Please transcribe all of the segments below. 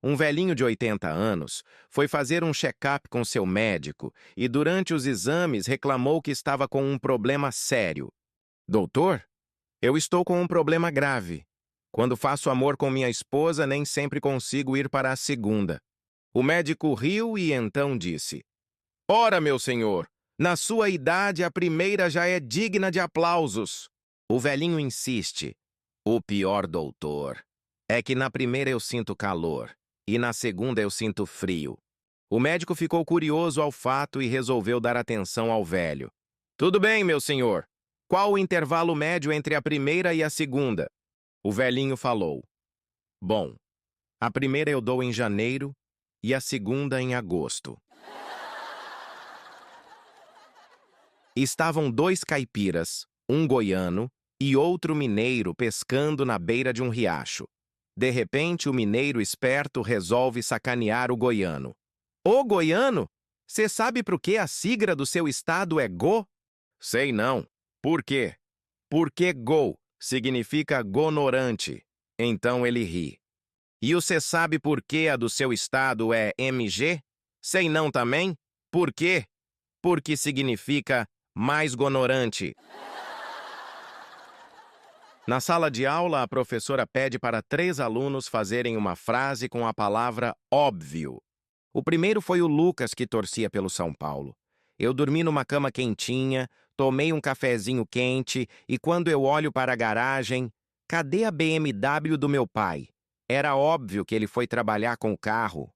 Um velhinho de 80 anos foi fazer um check-up com seu médico e, durante os exames, reclamou que estava com um problema sério. Doutor, eu estou com um problema grave. Quando faço amor com minha esposa, nem sempre consigo ir para a segunda. O médico riu e então disse: Ora, meu senhor, na sua idade a primeira já é digna de aplausos. O velhinho insiste: O pior, doutor, é que na primeira eu sinto calor e na segunda eu sinto frio. O médico ficou curioso ao fato e resolveu dar atenção ao velho. Tudo bem, meu senhor. Qual o intervalo médio entre a primeira e a segunda? O velhinho falou: Bom, a primeira eu dou em janeiro e a segunda em agosto. Estavam dois caipiras, um goiano e outro mineiro pescando na beira de um riacho. De repente, o mineiro esperto resolve sacanear o goiano. Ô, goiano, você sabe por que a sigla do seu estado é Go? Sei não. Por quê? Porque Go significa gonorante. Então ele ri. E você sabe por que a do seu estado é MG? Sei não também. Por quê? Porque significa mais gonorante. Na sala de aula, a professora pede para 3 alunos fazerem uma frase com a palavra óbvio. O primeiro foi o Lucas, que torcia pelo São Paulo. Eu dormi numa cama quentinha, tomei um cafezinho quente e quando eu olho para a garagem, cadê a BMW do meu pai? Era óbvio que ele foi trabalhar com o carro.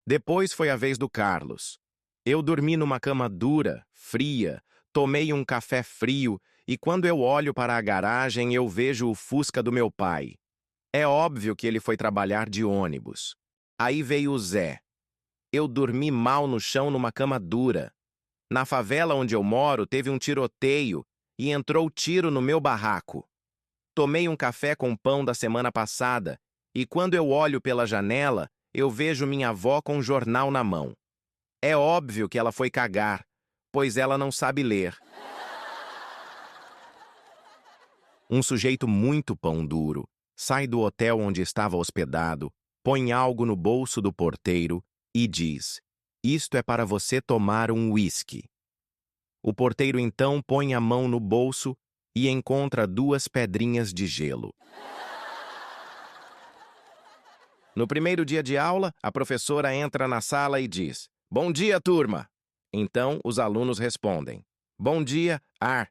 Depois foi a vez do Carlos. Eu dormi numa cama dura, fria, tomei um café frio e quando eu olho para a garagem eu vejo o Fusca do meu pai. É óbvio que ele foi trabalhar de ônibus. Aí veio o Zé. Eu dormi mal no chão numa cama dura. Na favela onde eu moro teve um tiroteio e entrou tiro no meu barraco. Tomei um café com pão da semana passada e quando eu olho pela janela, eu vejo minha avó com um jornal na mão. É óbvio que ela foi cagar, pois ela não sabe ler. Um sujeito muito pão duro sai do hotel onde estava hospedado, põe algo no bolso do porteiro e diz: Isto é para você tomar um uísque. O porteiro então põe a mão no bolso e encontra 2 pedrinhas de gelo. No primeiro dia de aula, a professora entra na sala e diz: Bom dia, turma! Então, os alunos respondem: Bom dia, Ar.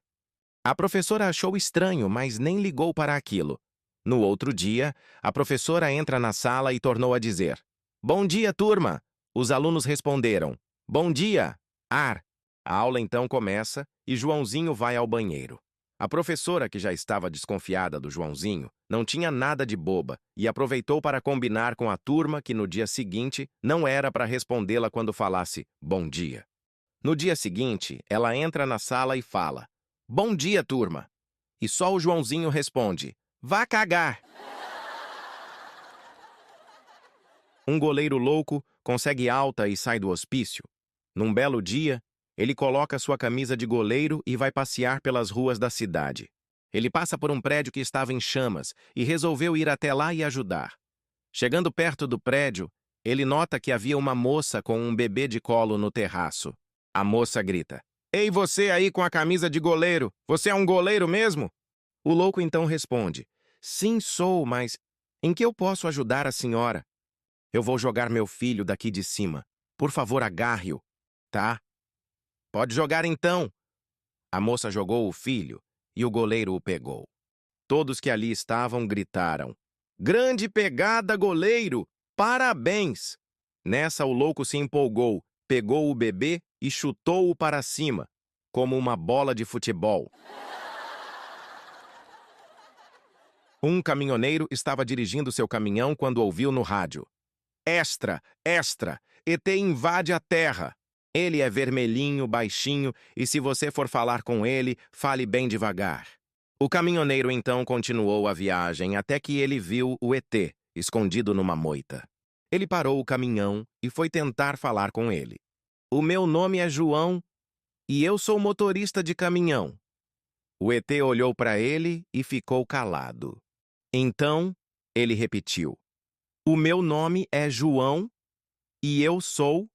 A professora achou estranho, mas nem ligou para aquilo. No outro dia, a professora entra na sala e tornou a dizer: Bom dia, turma! Os alunos responderam: Bom dia, Ar. A aula então começa e Joãozinho vai ao banheiro. A professora, que já estava desconfiada do Joãozinho, não tinha nada de boba e aproveitou para combinar com a turma que no dia seguinte não era para respondê-la quando falasse bom dia. No dia seguinte, ela entra na sala e fala: Bom dia, turma. E só o Joãozinho responde: Vá cagar. Um goleiro louco consegue alta e sai do hospício. Num belo dia, ele coloca sua camisa de goleiro e vai passear pelas ruas da cidade. Ele passa por um prédio que estava em chamas e resolveu ir até lá e ajudar. Chegando perto do prédio, ele nota que havia uma moça com um bebê de colo no terraço. A moça grita: Ei, você aí com a camisa de goleiro, você é um goleiro mesmo? O louco então responde: Sim, sou, mas em que eu posso ajudar a senhora? Eu vou jogar meu filho daqui de cima. Por favor, agarre-o, tá? Pode jogar então. A moça jogou o filho e o goleiro o pegou. Todos que ali estavam gritaram: Grande pegada, goleiro! Parabéns! Nessa, o louco se empolgou, pegou o bebê e chutou-o para cima, como uma bola de futebol. Um caminhoneiro estava dirigindo seu caminhão quando ouviu no rádio: Extra, extra! ET invade a Terra! Ele é vermelhinho, baixinho, e se você for falar com ele, fale bem devagar. O caminhoneiro então continuou a viagem até que ele viu o ET, escondido numa moita. Ele parou o caminhão e foi tentar falar com ele. O meu nome é João e eu sou motorista de caminhão. O ET olhou para ele e ficou calado. Então, ele repetiu: O meu nome é João e eu sou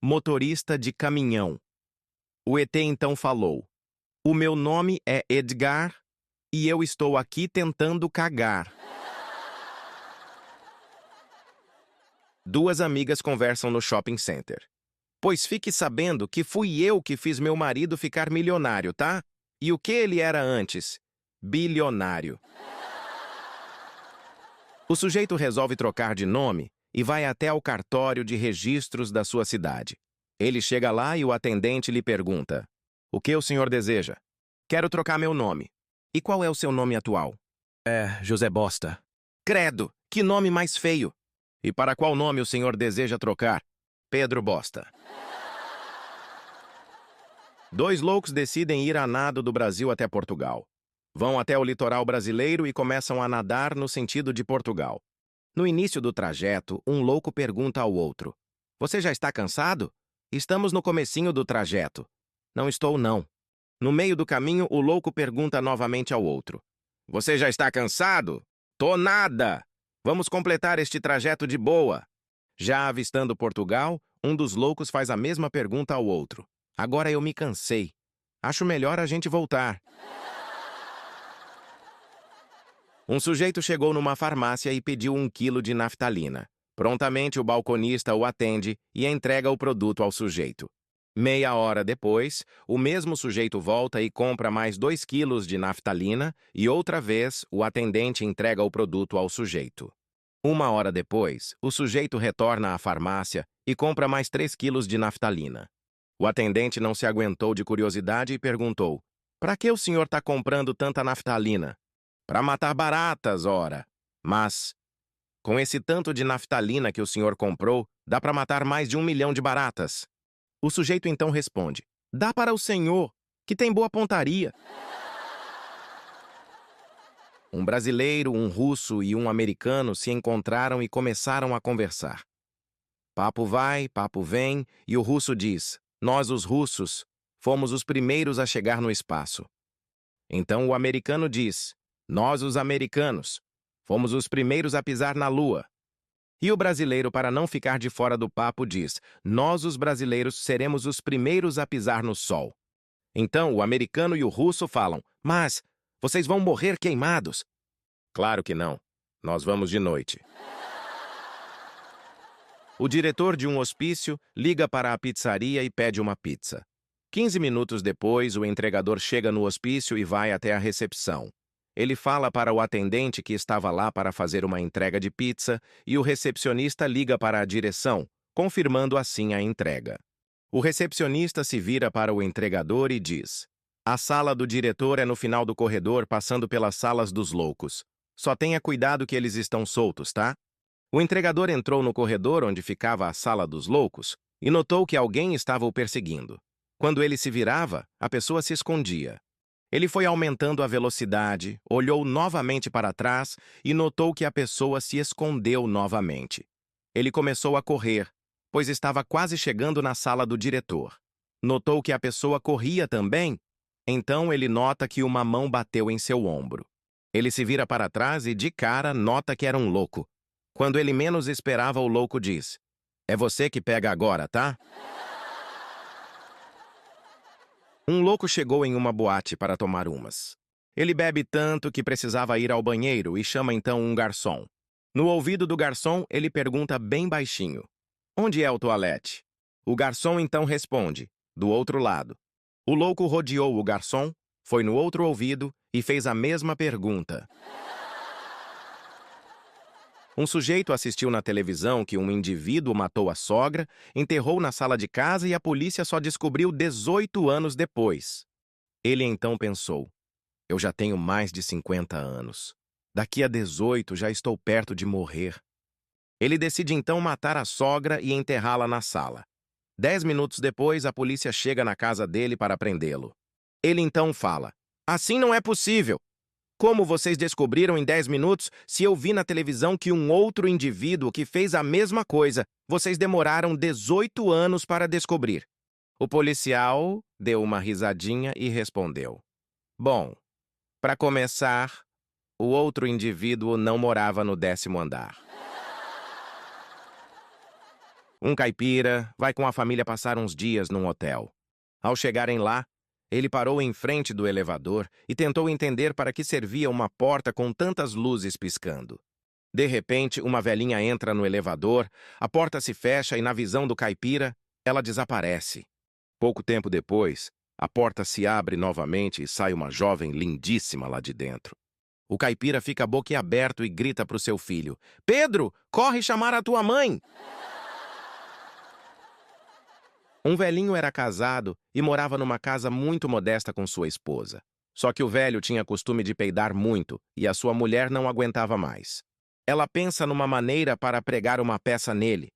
motorista de caminhão. O ET então falou: o meu nome é Edgar e eu estou aqui tentando cagar. Duas amigas conversam no shopping center. Pois fique sabendo que fui eu que fiz meu marido ficar milionário, tá? E o que ele era antes? Bilionário. O sujeito resolve trocar de nome e vai até ao cartório de registros da sua cidade. Ele chega lá e o atendente lhe pergunta: o que o senhor deseja? Quero trocar meu nome. E qual é o seu nome atual? É José Bosta. Credo, que nome mais feio! E para qual nome o senhor deseja trocar? Pedro Bosta. Dois loucos decidem ir a nado do Brasil até Portugal. Vão até o litoral brasileiro e começam a nadar no sentido de Portugal. No início do trajeto, um louco pergunta ao outro: você já está cansado? Estamos no comecinho do trajeto. Não estou, não. No meio do caminho, o louco pergunta novamente ao outro: você já está cansado? Tô nada! Vamos completar este trajeto de boa. Já avistando Portugal, um dos loucos faz a mesma pergunta ao outro: agora eu me cansei. Acho melhor a gente voltar. Um sujeito chegou numa farmácia e pediu 1 quilo de naftalina. Prontamente, o balconista o atende e entrega o produto ao sujeito. Meia hora depois, o mesmo sujeito volta e compra mais 2 quilos de naftalina e outra vez o atendente entrega o produto ao sujeito. 1 hora depois, o sujeito retorna à farmácia e compra mais 3 quilos de naftalina. O atendente não se aguentou de curiosidade e perguntou: para que o senhor está comprando tanta naftalina? Para matar baratas, ora. Mas, com esse tanto de naftalina que o senhor comprou, dá para matar mais de 1 milhão de baratas. O sujeito então responde: dá para o senhor, que tem boa pontaria. Um brasileiro, um russo e um americano se encontraram e começaram a conversar. Papo vai, papo vem, e o russo diz: nós, os russos, fomos os primeiros a chegar no espaço. Então o americano diz: nós, os americanos, fomos os primeiros a pisar na Lua. E o brasileiro, para não ficar de fora do papo, diz: nós, os brasileiros, seremos os primeiros a pisar no Sol. Então o americano e o russo falam: mas vocês vão morrer queimados. Claro que não. Nós vamos de noite. O diretor de um hospício liga para a pizzaria e pede uma pizza. 15 minutos depois, o entregador chega no hospício e vai até a recepção. Ele fala para o atendente que estava lá para fazer uma entrega de pizza e o recepcionista liga para a direção, confirmando assim a entrega. O recepcionista se vira para o entregador e diz: a sala do diretor é no final do corredor, passando pelas salas dos loucos. Só tenha cuidado que eles estão soltos, tá? O entregador entrou no corredor onde ficava a sala dos loucos e notou que alguém estava o perseguindo. Quando ele se virava, a pessoa se escondia. Ele foi aumentando a velocidade, olhou novamente para trás e notou que a pessoa se escondeu novamente. Ele começou a correr, pois estava quase chegando na sala do diretor. Notou que a pessoa corria também, então ele nota que uma mão bateu em seu ombro. Ele se vira para trás e, de cara, nota que era um louco. Quando ele menos esperava, o louco diz: é você que pega agora, tá? Um louco chegou em uma boate para tomar umas. Ele bebe tanto que precisava ir ao banheiro e chama então um garçom. No ouvido do garçom, ele pergunta bem baixinho: onde é o toalete? O garçom então responde: do outro lado. O louco rodeou o garçom, foi no outro ouvido e fez a mesma pergunta. Um sujeito assistiu na televisão que um indivíduo matou a sogra, enterrou na sala de casa e a polícia só descobriu 18 anos depois. Ele então pensou: eu já tenho mais de 50 anos. Daqui a 18 já estou perto de morrer. Ele decide então matar a sogra e enterrá-la na sala. 10 minutos depois, a polícia chega na casa dele para prendê-lo. Ele então fala: assim não é possível. Como vocês descobriram em 10 minutos se eu vi na televisão que um outro indivíduo que fez a mesma coisa, vocês demoraram 18 anos para descobrir? O policial deu uma risadinha e respondeu: bom, para começar, o outro indivíduo não morava no 10º andar. Um caipira vai com a família passar uns dias num hotel. Ao chegarem lá, ele parou em frente do elevador e tentou entender para que servia uma porta com tantas luzes piscando. De repente, uma velhinha entra no elevador, a porta se fecha e, na visão do caipira, ela desaparece. Pouco tempo depois, a porta se abre novamente e sai uma jovem lindíssima lá de dentro. O caipira fica boquiaberto e grita para o seu filho: Pedro, corre chamar a tua mãe! Um velhinho era casado e morava numa casa muito modesta com sua esposa. Só que o velho tinha costume de peidar muito e a sua mulher não aguentava mais. Ela pensa numa maneira para pregar uma peça nele.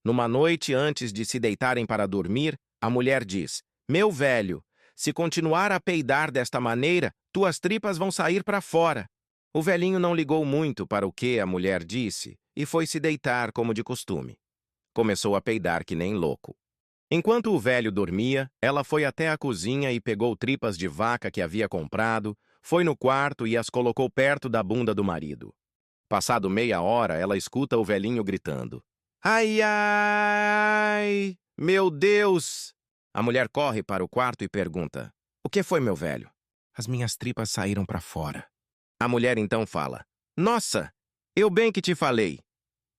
Numa noite antes de se deitarem para dormir, a mulher diz: Meu velho, se continuar a peidar desta maneira, tuas tripas vão sair para fora. O velhinho não ligou muito para o que a mulher disse e foi se deitar como de costume. Começou a peidar que nem louco. Enquanto o velho dormia, ela foi até a cozinha e pegou tripas de vaca que havia comprado, foi no quarto e as colocou perto da bunda do marido. Passado meia hora, ela escuta o velhinho gritando: Ai, ai, meu Deus! A mulher corre para o quarto e pergunta: O que foi, meu velho? As minhas tripas saíram para fora. A mulher então fala: Nossa, eu bem que te falei.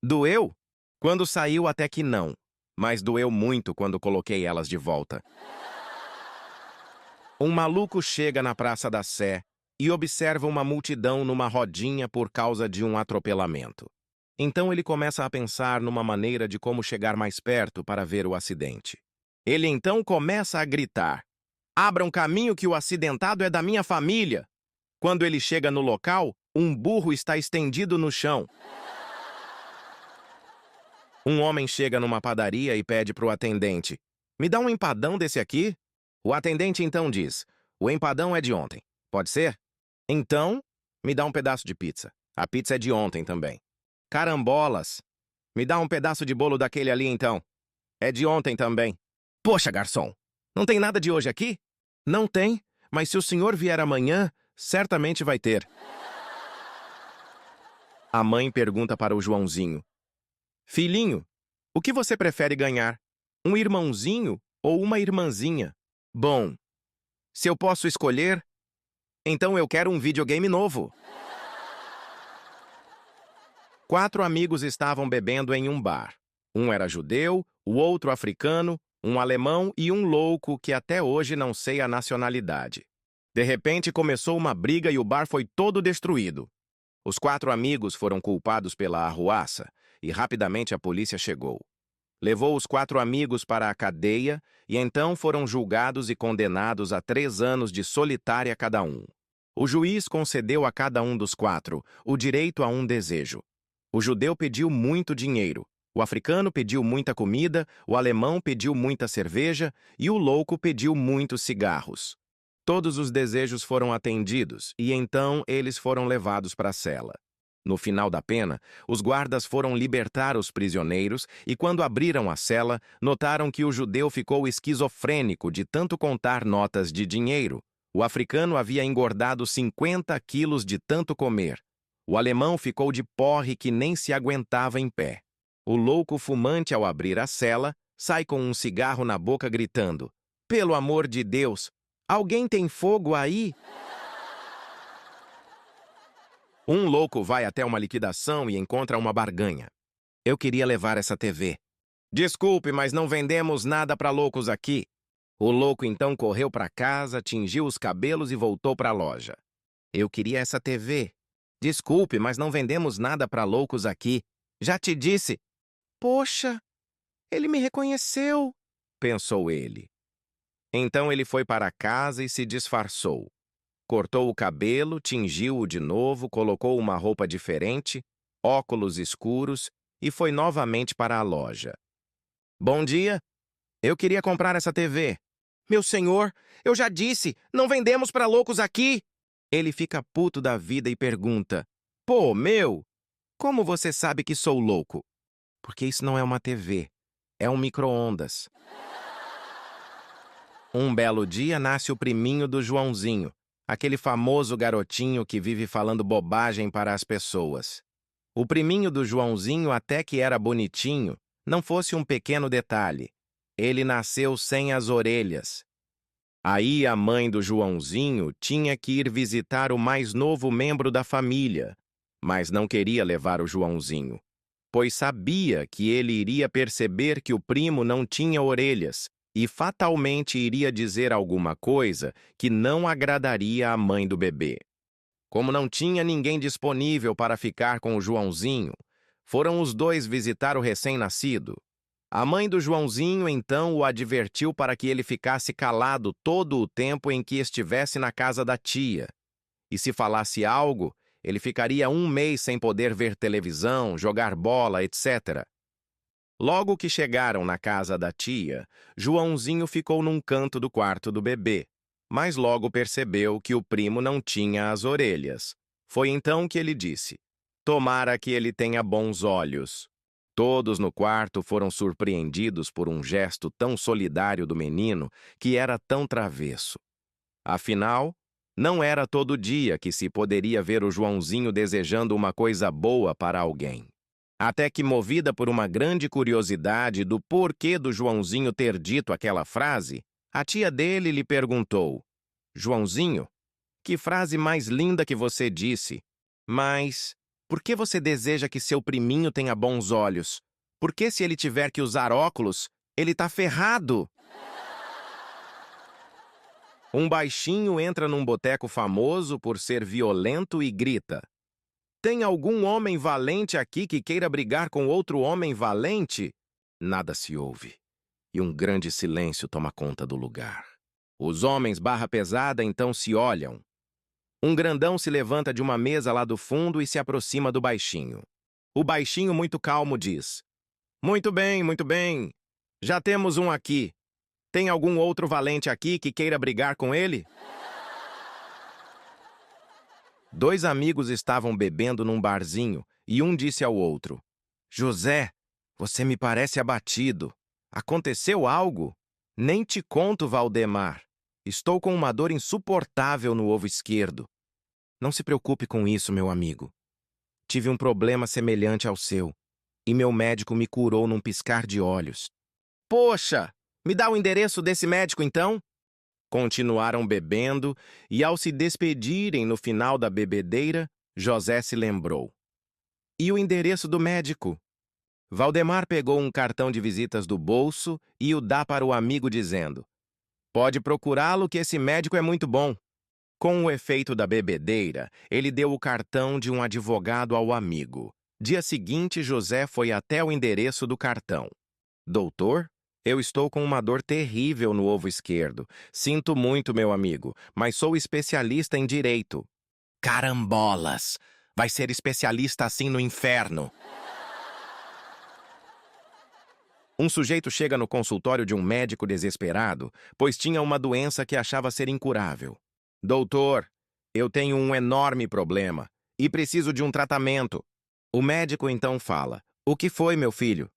Doeu? Quando saiu até que não, mas doeu muito quando coloquei elas de volta. Um maluco chega na Praça da Sé e observa uma multidão numa rodinha por causa de um atropelamento. Então ele começa a pensar numa maneira de como chegar mais perto para ver o acidente. Ele então começa a gritar: Abram caminho que o acidentado é da minha família! Quando ele chega no local, um burro está estendido no chão. Um homem chega numa padaria e pede para o atendente: Me dá um empadão desse aqui? O atendente então diz: O empadão é de ontem. Pode ser? Então, me dá um pedaço de pizza. A pizza é de ontem também. Carambolas! Me dá um pedaço de bolo daquele ali então. É de ontem também. Poxa, garçom, não tem nada de hoje aqui? Não tem, mas se o senhor vier amanhã, certamente vai ter. A mãe pergunta para o Joãozinho: Filhinho, o que você prefere ganhar? Um irmãozinho ou uma irmãzinha? Bom, se eu posso escolher, então eu quero um videogame novo. 4 amigos estavam bebendo em um bar. Um era judeu, o outro africano, um alemão e um louco que até hoje não sei a nacionalidade. De repente começou uma briga e o bar foi todo destruído. Os 4 amigos foram culpados pela arruaça e rapidamente a polícia chegou. Levou os 4 amigos para a cadeia e então foram julgados e condenados a 3 anos de solitária cada um. O juiz concedeu a cada um dos 4 o direito a um desejo. O judeu pediu muito dinheiro, o africano pediu muita comida, o alemão pediu muita cerveja e o louco pediu muitos cigarros. Todos os desejos foram atendidos e então eles foram levados para a cela. No final da pena, os guardas foram libertar os prisioneiros e, quando abriram a cela, notaram que o judeu ficou esquizofrênico de tanto contar notas de dinheiro. O africano havia engordado 50 quilos de tanto comer. O alemão ficou de porre que nem se aguentava em pé. O louco fumante, ao abrir a cela, sai com um cigarro na boca gritando: Pelo amor de Deus, alguém tem fogo aí? Um louco vai até uma liquidação e encontra uma barganha. Eu queria levar essa TV. Desculpe, mas não vendemos nada para loucos aqui. O louco então correu para casa, tingiu os cabelos e voltou para a loja. Eu queria essa TV. Desculpe, mas não vendemos nada para loucos aqui. Já te disse. Poxa, ele me reconheceu, pensou ele. Então ele foi para casa e se disfarçou. Cortou o cabelo, tingiu-o de novo, colocou uma roupa diferente, óculos escuros e foi novamente para a loja. Bom dia, eu queria comprar essa TV. Meu senhor, eu já disse, não vendemos para loucos aqui. Ele fica puto da vida e pergunta: Pô, meu, como você sabe que sou louco? Porque isso não é uma TV, é um micro-ondas. Um belo dia nasce o priminho do Joãozinho, aquele famoso garotinho que vive falando bobagem para as pessoas. O priminho do Joãozinho até que era bonitinho, não fosse um pequeno detalhe. Ele nasceu sem as orelhas. Aí a mãe do Joãozinho tinha que ir visitar o mais novo membro da família, mas não queria levar o Joãozinho, pois sabia que ele iria perceber que o primo não tinha orelhas e fatalmente iria dizer alguma coisa que não agradaria à mãe do bebê. Como não tinha ninguém disponível para ficar com o Joãozinho, foram os dois visitar o recém-nascido. A mãe do Joãozinho então o advertiu para que ele ficasse calado todo o tempo em que estivesse na casa da tia. E se falasse algo, ele ficaria um mês sem poder ver televisão, jogar bola, etc. Logo que chegaram na casa da tia, Joãozinho ficou num canto do quarto do bebê, mas logo percebeu que o primo não tinha as orelhas. Foi então que ele disse: "Tomara que ele tenha bons olhos." Todos no quarto foram surpreendidos por um gesto tão solidário do menino que era tão travesso. Afinal, não era todo dia que se poderia ver o Joãozinho desejando uma coisa boa para alguém. Até que, movida por uma grande curiosidade do porquê do Joãozinho ter dito aquela frase, a tia dele lhe perguntou: "Joãozinho, que frase mais linda que você disse. Mas por que você deseja que seu priminho tenha bons olhos? Porque se ele tiver que usar óculos, ele tá ferrado." Um baixinho entra num boteco famoso por ser violento e grita: "Tem algum homem valente aqui que queira brigar com outro homem valente?" Nada se ouve, e um grande silêncio toma conta do lugar. Os homens barra pesada então se olham. Um grandão se levanta de uma mesa lá do fundo e se aproxima do baixinho. O baixinho, muito calmo, diz: muito bem. Já temos um aqui. Tem algum outro valente aqui que queira brigar com ele?" Dois amigos estavam bebendo num barzinho e um disse ao outro: "José, você me parece abatido. Aconteceu algo?" "Nem te conto, Valdemar. Estou com uma dor insuportável no ovo esquerdo." "Não se preocupe com isso, meu amigo. Tive um problema semelhante ao seu, e meu médico me curou num piscar de olhos." "Poxa, me dá o endereço desse médico então?" Continuaram bebendo, e ao se despedirem no final da bebedeira, José se lembrou: "E o endereço do médico?" Valdemar pegou um cartão de visitas do bolso e o dá para o amigo dizendo: "Pode procurá-lo que esse médico é muito bom." Com o efeito da bebedeira, ele deu o cartão de um advogado ao amigo. Dia seguinte, José foi até o endereço do cartão. "Doutor, eu estou com uma dor terrível no ovo esquerdo. Sinto muito, meu amigo, mas sou especialista em direito." "Carambolas! Vai ser especialista assim no inferno." Um sujeito chega no consultório de um médico desesperado, pois tinha uma doença que achava ser incurável. "Doutor, eu tenho um enorme problema e preciso de um tratamento." O médico então fala: "O que foi, meu filho?"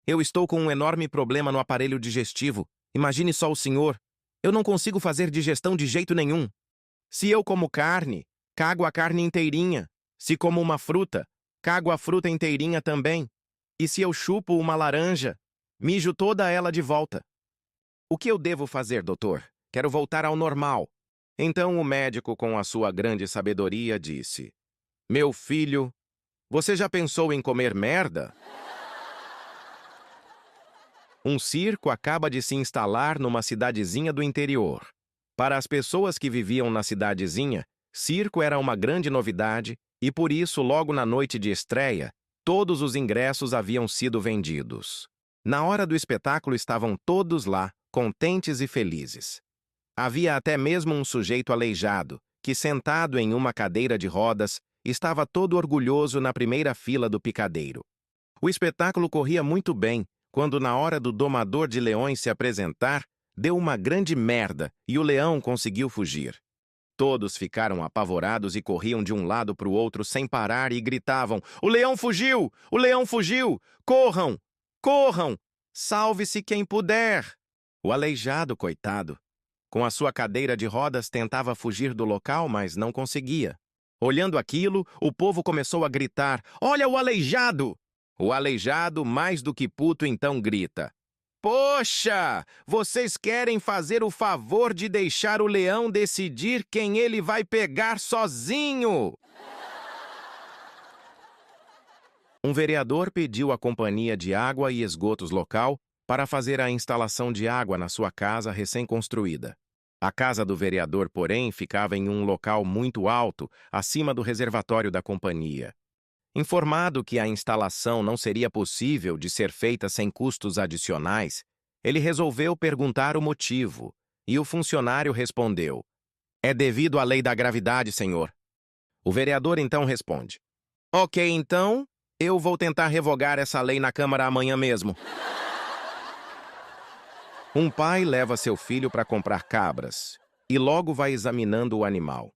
"Eu estou com um enorme problema no aparelho digestivo. Imagine só o senhor. Eu não consigo fazer digestão de jeito nenhum. Se eu como carne, cago a carne inteirinha. Se como uma fruta, cago a fruta inteirinha também. E se eu chupo uma laranja, mijo toda ela de volta. O que eu devo fazer, doutor? Quero voltar ao normal." Então o médico, com a sua grande sabedoria, disse: "Meu filho, você já pensou em comer merda?" Um circo acaba de se instalar numa cidadezinha do interior. Para as pessoas que viviam na cidadezinha, circo era uma grande novidade e, por isso, logo na noite de estreia, todos os ingressos haviam sido vendidos. Na hora do espetáculo estavam todos lá, contentes e felizes. Havia até mesmo um sujeito aleijado, que, sentado em uma cadeira de rodas, estava todo orgulhoso na primeira fila do picadeiro. O espetáculo corria muito bem, quando na hora do domador de leões se apresentar, deu uma grande merda e o leão conseguiu fugir. Todos ficaram apavorados e corriam de um lado para o outro sem parar e gritavam: "O leão fugiu! O leão fugiu! Corram! Corram! Salve-se quem puder!" O aleijado, coitado, com a sua cadeira de rodas, tentava fugir do local, mas não conseguia. Olhando aquilo, o povo começou a gritar: "Olha o aleijado!" O aleijado, mais do que puto, então grita: Poxa! Vocês querem fazer o favor de deixar o leão decidir quem ele vai pegar sozinho? Um vereador pediu à companhia de água e esgotos local para fazer a instalação de água na sua casa recém-construída. A casa do vereador, porém, ficava em um local muito alto, acima do reservatório da companhia. Informado que a instalação não seria possível de ser feita sem custos adicionais, ele resolveu perguntar o motivo, e o funcionário respondeu: É devido à lei da gravidade, senhor. O vereador então responde: Ok, então, eu vou tentar revogar essa lei na Câmara amanhã mesmo. Um pai leva seu filho para comprar cabras e logo vai examinando o animal.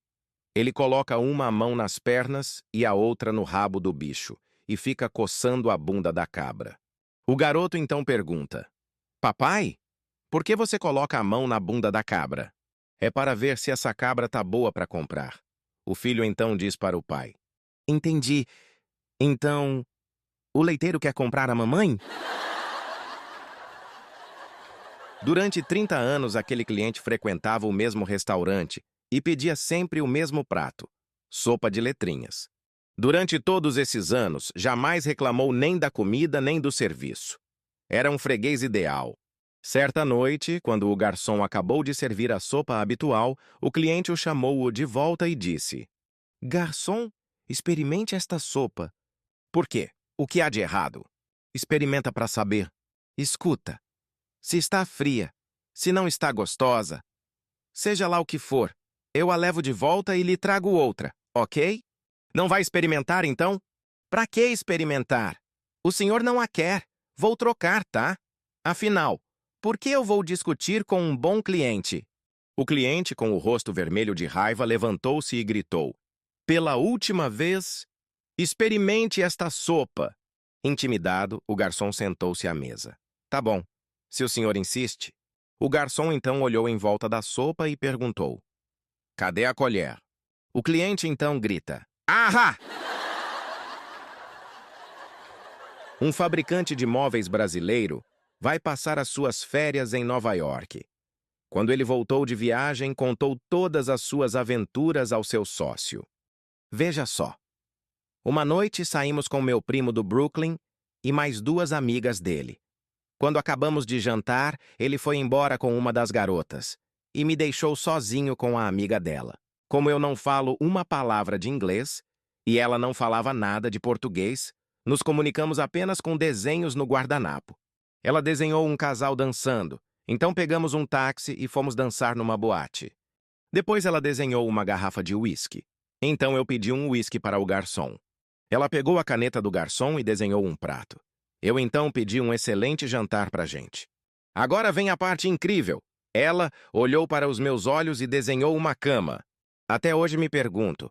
Ele coloca uma mão nas pernas e a outra no rabo do bicho e fica coçando a bunda da cabra. O garoto então pergunta: Papai, por que você coloca a mão na bunda da cabra? É para ver se essa cabra tá boa para comprar. O filho então diz para o pai: Entendi. Então, o leiteiro quer comprar a mamãe? Durante 30 anos, aquele cliente frequentava o mesmo restaurante e pedia sempre o mesmo prato: sopa de letrinhas. Durante todos esses anos, jamais reclamou nem da comida nem do serviço. Era um freguês ideal. Certa noite, quando o garçom acabou de servir a sopa habitual, o cliente o chamou de volta e disse: Garçom, experimente esta sopa. Por quê? O que há de errado? Experimenta para saber. Escuta. Se está fria, se não está gostosa, seja lá o que for, eu a levo de volta e lhe trago outra, ok? Não vai experimentar, então? Pra que experimentar? O senhor não a quer. Vou trocar, tá? Afinal, por que eu vou discutir com um bom cliente? O cliente, com o rosto vermelho de raiva, levantou-se e gritou: Pela última vez, experimente esta sopa. Intimidado, o garçom sentou-se à mesa. Tá bom. Se o senhor insiste. O garçom então olhou em volta da sopa e perguntou: Cadê a colher? O cliente então grita: Ahá! Um fabricante de móveis brasileiro vai passar as suas férias em Nova York. Quando ele voltou de viagem, contou todas as suas aventuras ao seu sócio. Veja só. Uma noite saímos com meu primo do Brooklyn e mais duas amigas dele. Quando acabamos de jantar, ele foi embora com uma das garotas e me deixou sozinho com a amiga dela. Como eu não falo uma palavra de inglês e ela não falava nada de português, nos comunicamos apenas com desenhos no guardanapo. Ela desenhou um casal dançando, então pegamos um táxi e fomos dançar numa boate. Depois ela desenhou uma garrafa de uísque. Então eu pedi um uísque para o garçom. Ela pegou a caneta do garçom e desenhou um prato. Eu então pedi um excelente jantar pra gente. Agora vem a parte incrível. Ela olhou para os meus olhos e desenhou uma cama. Até hoje me pergunto,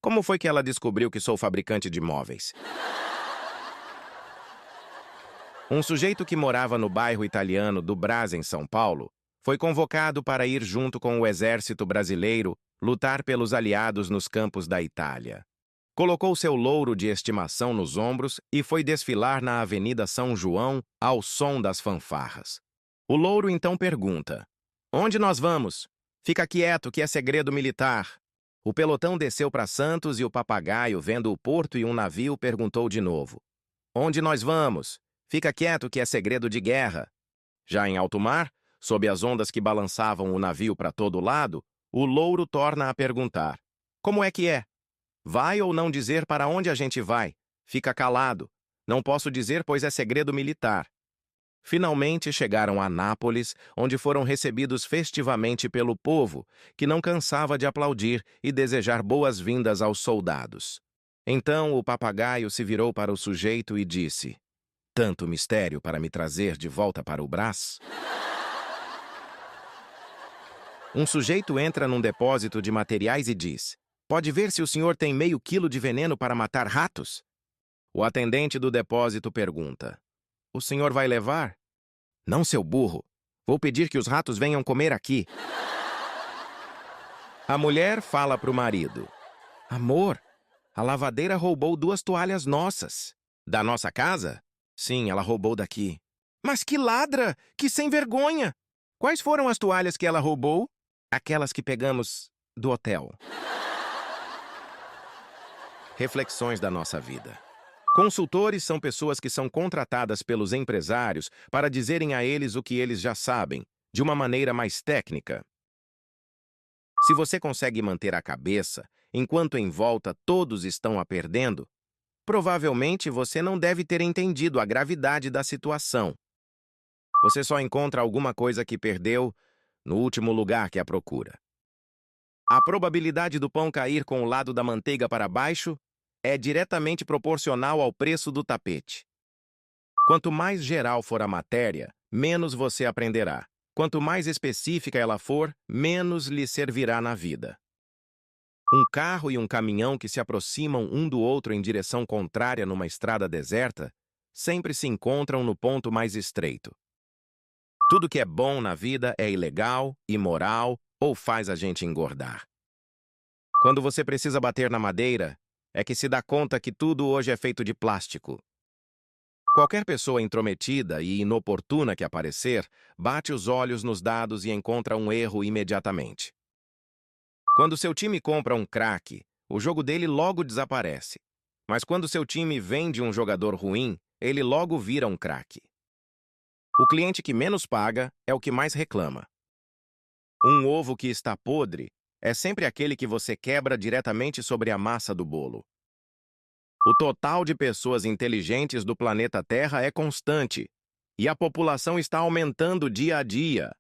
como foi que ela descobriu que sou fabricante de móveis? Um sujeito que morava no bairro italiano do Brás, em São Paulo, foi convocado para ir junto com o exército brasileiro lutar pelos aliados nos campos da Itália. Colocou seu louro de estimação nos ombros e foi desfilar na Avenida São João ao som das fanfarras. O louro então pergunta: Onde nós vamos? Fica quieto, que é segredo militar. O pelotão desceu para Santos e o papagaio, vendo o porto e um navio, perguntou de novo: Onde nós vamos? Fica quieto, que é segredo de guerra. Já em alto mar, sob as ondas que balançavam o navio para todo lado, o louro torna a perguntar: Como é que é? Vai ou não dizer para onde a gente vai? Fica calado. Não posso dizer, pois é segredo militar. Finalmente chegaram a Nápoles, onde foram recebidos festivamente pelo povo, que não cansava de aplaudir e desejar boas-vindas aos soldados. Então o papagaio se virou para o sujeito e disse: Tanto mistério para me trazer de volta para o Brás? Um sujeito entra num depósito de materiais e diz: Pode ver se o senhor tem meio quilo de veneno para matar ratos? O atendente do depósito pergunta: O senhor vai levar? Não, seu burro. Vou pedir que os ratos venham comer aqui. A mulher fala para o marido: Amor, a lavadeira roubou 2 toalhas nossas. Da nossa casa? Sim, ela roubou daqui. Mas que ladra! Que sem vergonha! Quais foram as toalhas que ela roubou? Aquelas que pegamos do hotel. Reflexões da nossa vida. Consultores são pessoas que são contratadas pelos empresários para dizerem a eles o que eles já sabem, de uma maneira mais técnica. Se você consegue manter a cabeça, enquanto em volta todos estão a perdendo, provavelmente você não deve ter entendido a gravidade da situação. Você só encontra alguma coisa que perdeu no último lugar que a procura. A probabilidade do pão cair com o lado da manteiga para baixo é diretamente proporcional ao preço do tapete. Quanto mais geral for a matéria, menos você aprenderá. Quanto mais específica ela for, menos lhe servirá na vida. Um carro e um caminhão que se aproximam um do outro em direção contrária numa estrada deserta sempre se encontram no ponto mais estreito. Tudo que é bom na vida é ilegal, imoral ou faz a gente engordar. Quando você precisa bater na madeira, é que se dá conta que tudo hoje é feito de plástico. Qualquer pessoa intrometida e inoportuna que aparecer, bate os olhos nos dados e encontra um erro imediatamente. Quando seu time compra um craque, o jogo dele logo desaparece. Mas quando seu time vende um jogador ruim, ele logo vira um craque. O cliente que menos paga é o que mais reclama. Um ovo que está podre é sempre aquele que você quebra diretamente sobre a massa do bolo. O total de pessoas inteligentes do planeta Terra é constante, e a população está aumentando dia a dia.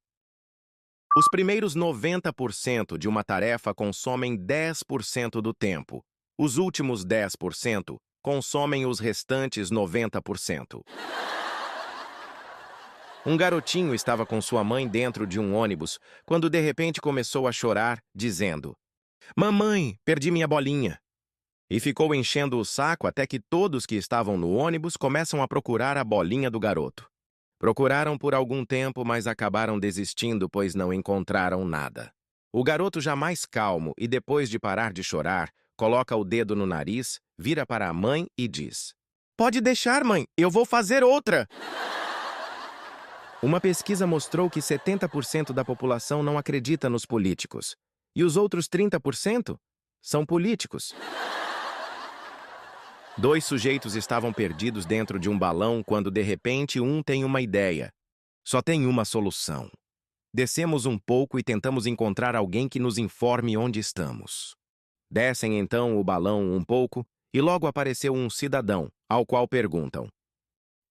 Os primeiros 90% de uma tarefa consomem 10% do tempo. Os últimos 10% consomem os restantes 90%. Um garotinho estava com sua mãe dentro de um ônibus quando de repente começou a chorar, dizendo: "Mamãe, perdi minha bolinha." E ficou enchendo o saco até que todos que estavam no ônibus começam a procurar a bolinha do garoto. Procuraram por algum tempo, mas acabaram desistindo, pois não encontraram nada. O garoto, já mais calmo e depois de parar de chorar, coloca o dedo no nariz, vira para a mãe e diz: "Pode deixar, mãe, eu vou fazer outra." Uma pesquisa mostrou que 70% da população não acredita nos políticos. E os outros 30% são políticos. Dois sujeitos estavam perdidos dentro de um balão quando, de repente, um tem uma ideia. Só tem uma solução. Descemos um pouco e tentamos encontrar alguém que nos informe onde estamos. Descem então o balão um pouco e logo apareceu um cidadão, ao qual perguntam: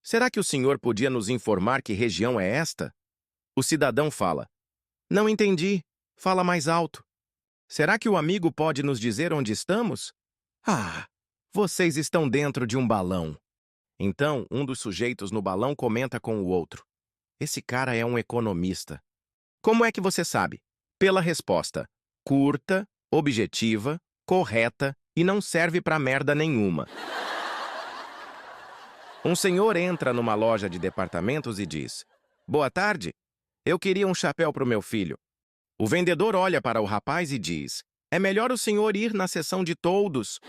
"Será que o senhor podia nos informar que região é esta?" O cidadão fala: "Não entendi. Fala mais alto." "Será que o amigo pode nos dizer onde estamos?" "Ah, vocês estão dentro de um balão." Então, um dos sujeitos no balão comenta com o outro: "Esse cara é um economista." "Como é que você sabe?" "Pela resposta. Curta, objetiva, correta e não serve pra merda nenhuma." Um senhor entra numa loja de departamentos e diz: "Boa tarde. Eu queria um chapéu para o meu filho." O vendedor olha para o rapaz e diz: "É melhor o senhor ir na seção de toldos."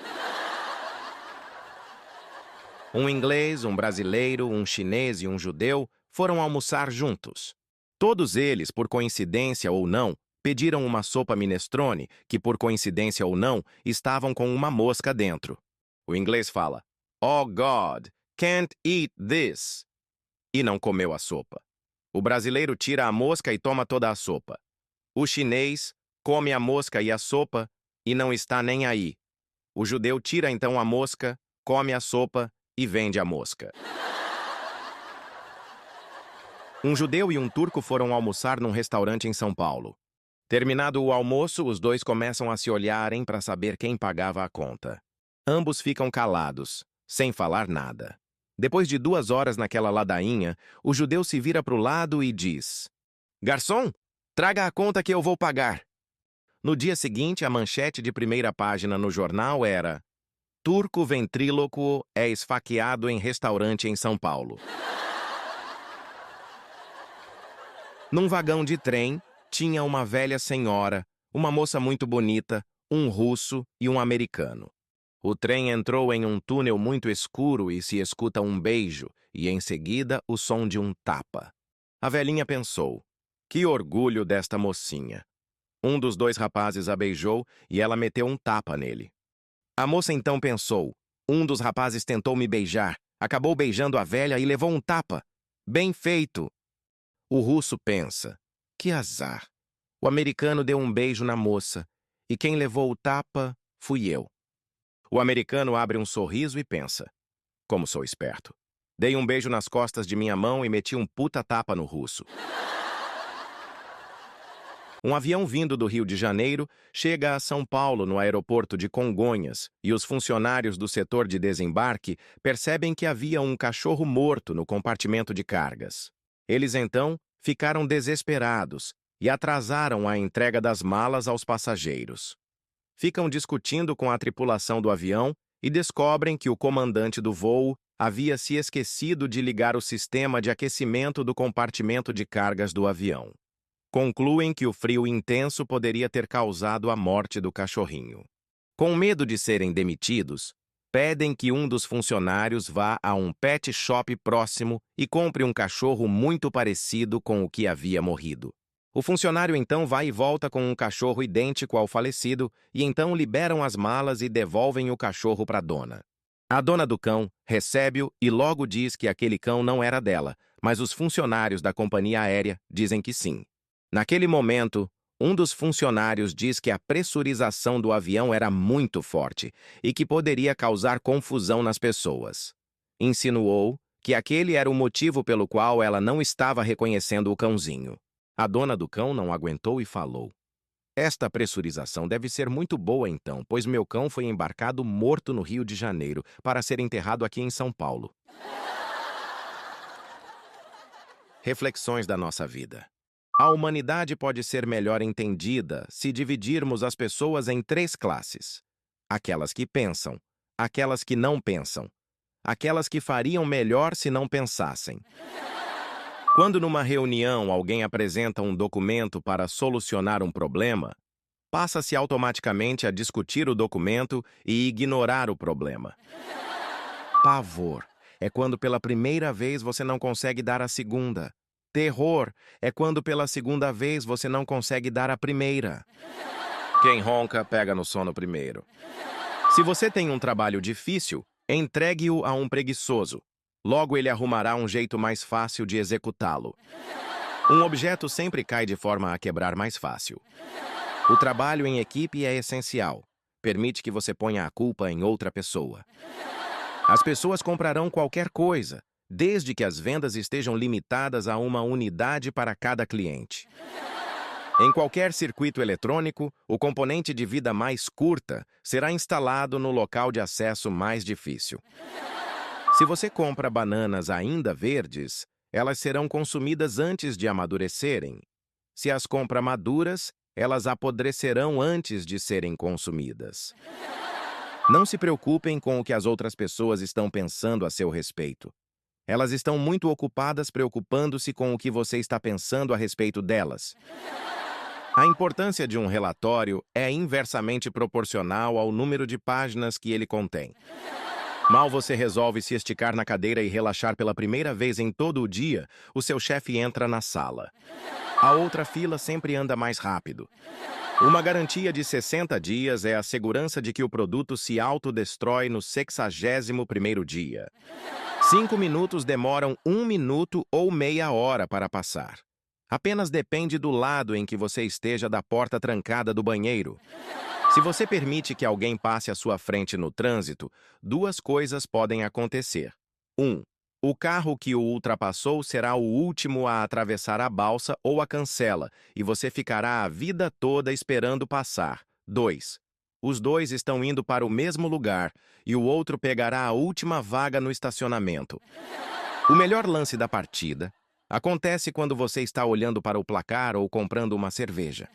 Um inglês, um brasileiro, um chinês e um judeu foram almoçar juntos. Todos eles, por coincidência ou não, pediram uma sopa minestrone que, por coincidência ou não, estavam com uma mosca dentro. O inglês fala: "Oh God, can't eat this." E não comeu a sopa. O brasileiro tira a mosca e toma toda a sopa. O chinês come a mosca e a sopa e não está nem aí. O judeu tira então a mosca, come a sopa e vende a mosca. Um judeu e um turco foram almoçar num restaurante em São Paulo. Terminado o almoço, os dois começam a se olharem para saber quem pagava a conta. Ambos ficam calados, sem falar nada. Depois de 2 horas naquela ladainha, o judeu se vira para o lado e diz: "Garçom, traga a conta que eu vou pagar." No dia seguinte, a manchete de primeira página no jornal era: "Turco ventríloquo é esfaqueado em restaurante em São Paulo." Num vagão de trem, tinha uma velha senhora, uma moça muito bonita, um russo e um americano. O trem entrou em um túnel muito escuro e se escuta um beijo, e em seguida o som de um tapa. A velhinha pensou: que orgulho desta mocinha. Um dos dois rapazes a beijou e ela meteu um tapa nele. A moça então pensou: um dos rapazes tentou me beijar, acabou beijando a velha e levou um tapa. Bem feito! O russo pensa: que azar. O americano deu um beijo na moça, e quem levou o tapa fui eu. O americano abre um sorriso e pensa: como sou esperto. Dei um beijo nas costas de minha mão e meti um puta tapa no russo. Um avião vindo do Rio de Janeiro chega a São Paulo no aeroporto de Congonhas e os funcionários do setor de desembarque percebem que havia um cachorro morto no compartimento de cargas. Eles então ficaram desesperados e atrasaram a entrega das malas aos passageiros. Ficam discutindo com a tripulação do avião e descobrem que o comandante do voo havia se esquecido de ligar o sistema de aquecimento do compartimento de cargas do avião. Concluem que o frio intenso poderia ter causado a morte do cachorrinho. Com medo de serem demitidos, pedem que um dos funcionários vá a um pet shop próximo e compre um cachorro muito parecido com o que havia morrido. O funcionário então vai e volta com um cachorro idêntico ao falecido e então liberam as malas e devolvem o cachorro para a dona. A dona do cão recebe-o e logo diz que aquele cão não era dela, mas os funcionários da companhia aérea dizem que sim. Naquele momento, um dos funcionários diz que a pressurização do avião era muito forte e que poderia causar confusão nas pessoas. Insinuou que aquele era o motivo pelo qual ela não estava reconhecendo o cãozinho. A dona do cão não aguentou e falou: esta pressurização deve ser muito boa então, pois meu cão foi embarcado morto no Rio de Janeiro para ser enterrado aqui em São Paulo. Reflexões da nossa vida. A humanidade pode ser melhor entendida se dividirmos as pessoas em 3 classes: aquelas que pensam, aquelas que não pensam, aquelas que fariam melhor se não pensassem. Quando numa reunião alguém apresenta um documento para solucionar um problema, passa-se automaticamente a discutir o documento e ignorar o problema. Pavor é quando pela primeira vez você não consegue dar a segunda. Terror é quando pela segunda vez você não consegue dar a primeira. Quem ronca, pega no sono primeiro. Se você tem um trabalho difícil, entregue-o a um preguiçoso. Logo ele arrumará um jeito mais fácil de executá-lo. Um objeto sempre cai de forma a quebrar mais fácil. O trabalho em equipe é essencial. Permite que você ponha a culpa em outra pessoa. As pessoas comprarão qualquer coisa, desde que as vendas estejam limitadas a uma unidade para cada cliente. Em qualquer circuito eletrônico, o componente de vida mais curta será instalado no local de acesso mais difícil. Se você compra bananas ainda verdes, elas serão consumidas antes de amadurecerem. Se as compra maduras, elas apodrecerão antes de serem consumidas. Não se preocupem com o que as outras pessoas estão pensando a seu respeito. Elas estão muito ocupadas preocupando-se com o que você está pensando a respeito delas. A importância de um relatório é inversamente proporcional ao número de páginas que ele contém. Mal você resolve se esticar na cadeira e relaxar pela primeira vez em todo o dia, o seu chefe entra na sala. A outra fila sempre anda mais rápido. Uma garantia de 60 dias é a segurança de que o produto se autodestrói no 61º dia. 5 minutos demoram 1 minuto ou meia hora para passar. Apenas depende do lado em que você esteja da porta trancada do banheiro. Se você permite que alguém passe à sua frente no trânsito, 2 coisas podem acontecer. 1. O carro que o ultrapassou será o último a atravessar a balsa ou a cancela, e você ficará a vida toda esperando passar. 2. Os 2 estão indo para o mesmo lugar, e o outro pegará a última vaga no estacionamento. O melhor lance da partida acontece quando você está olhando para o placar ou comprando uma cerveja.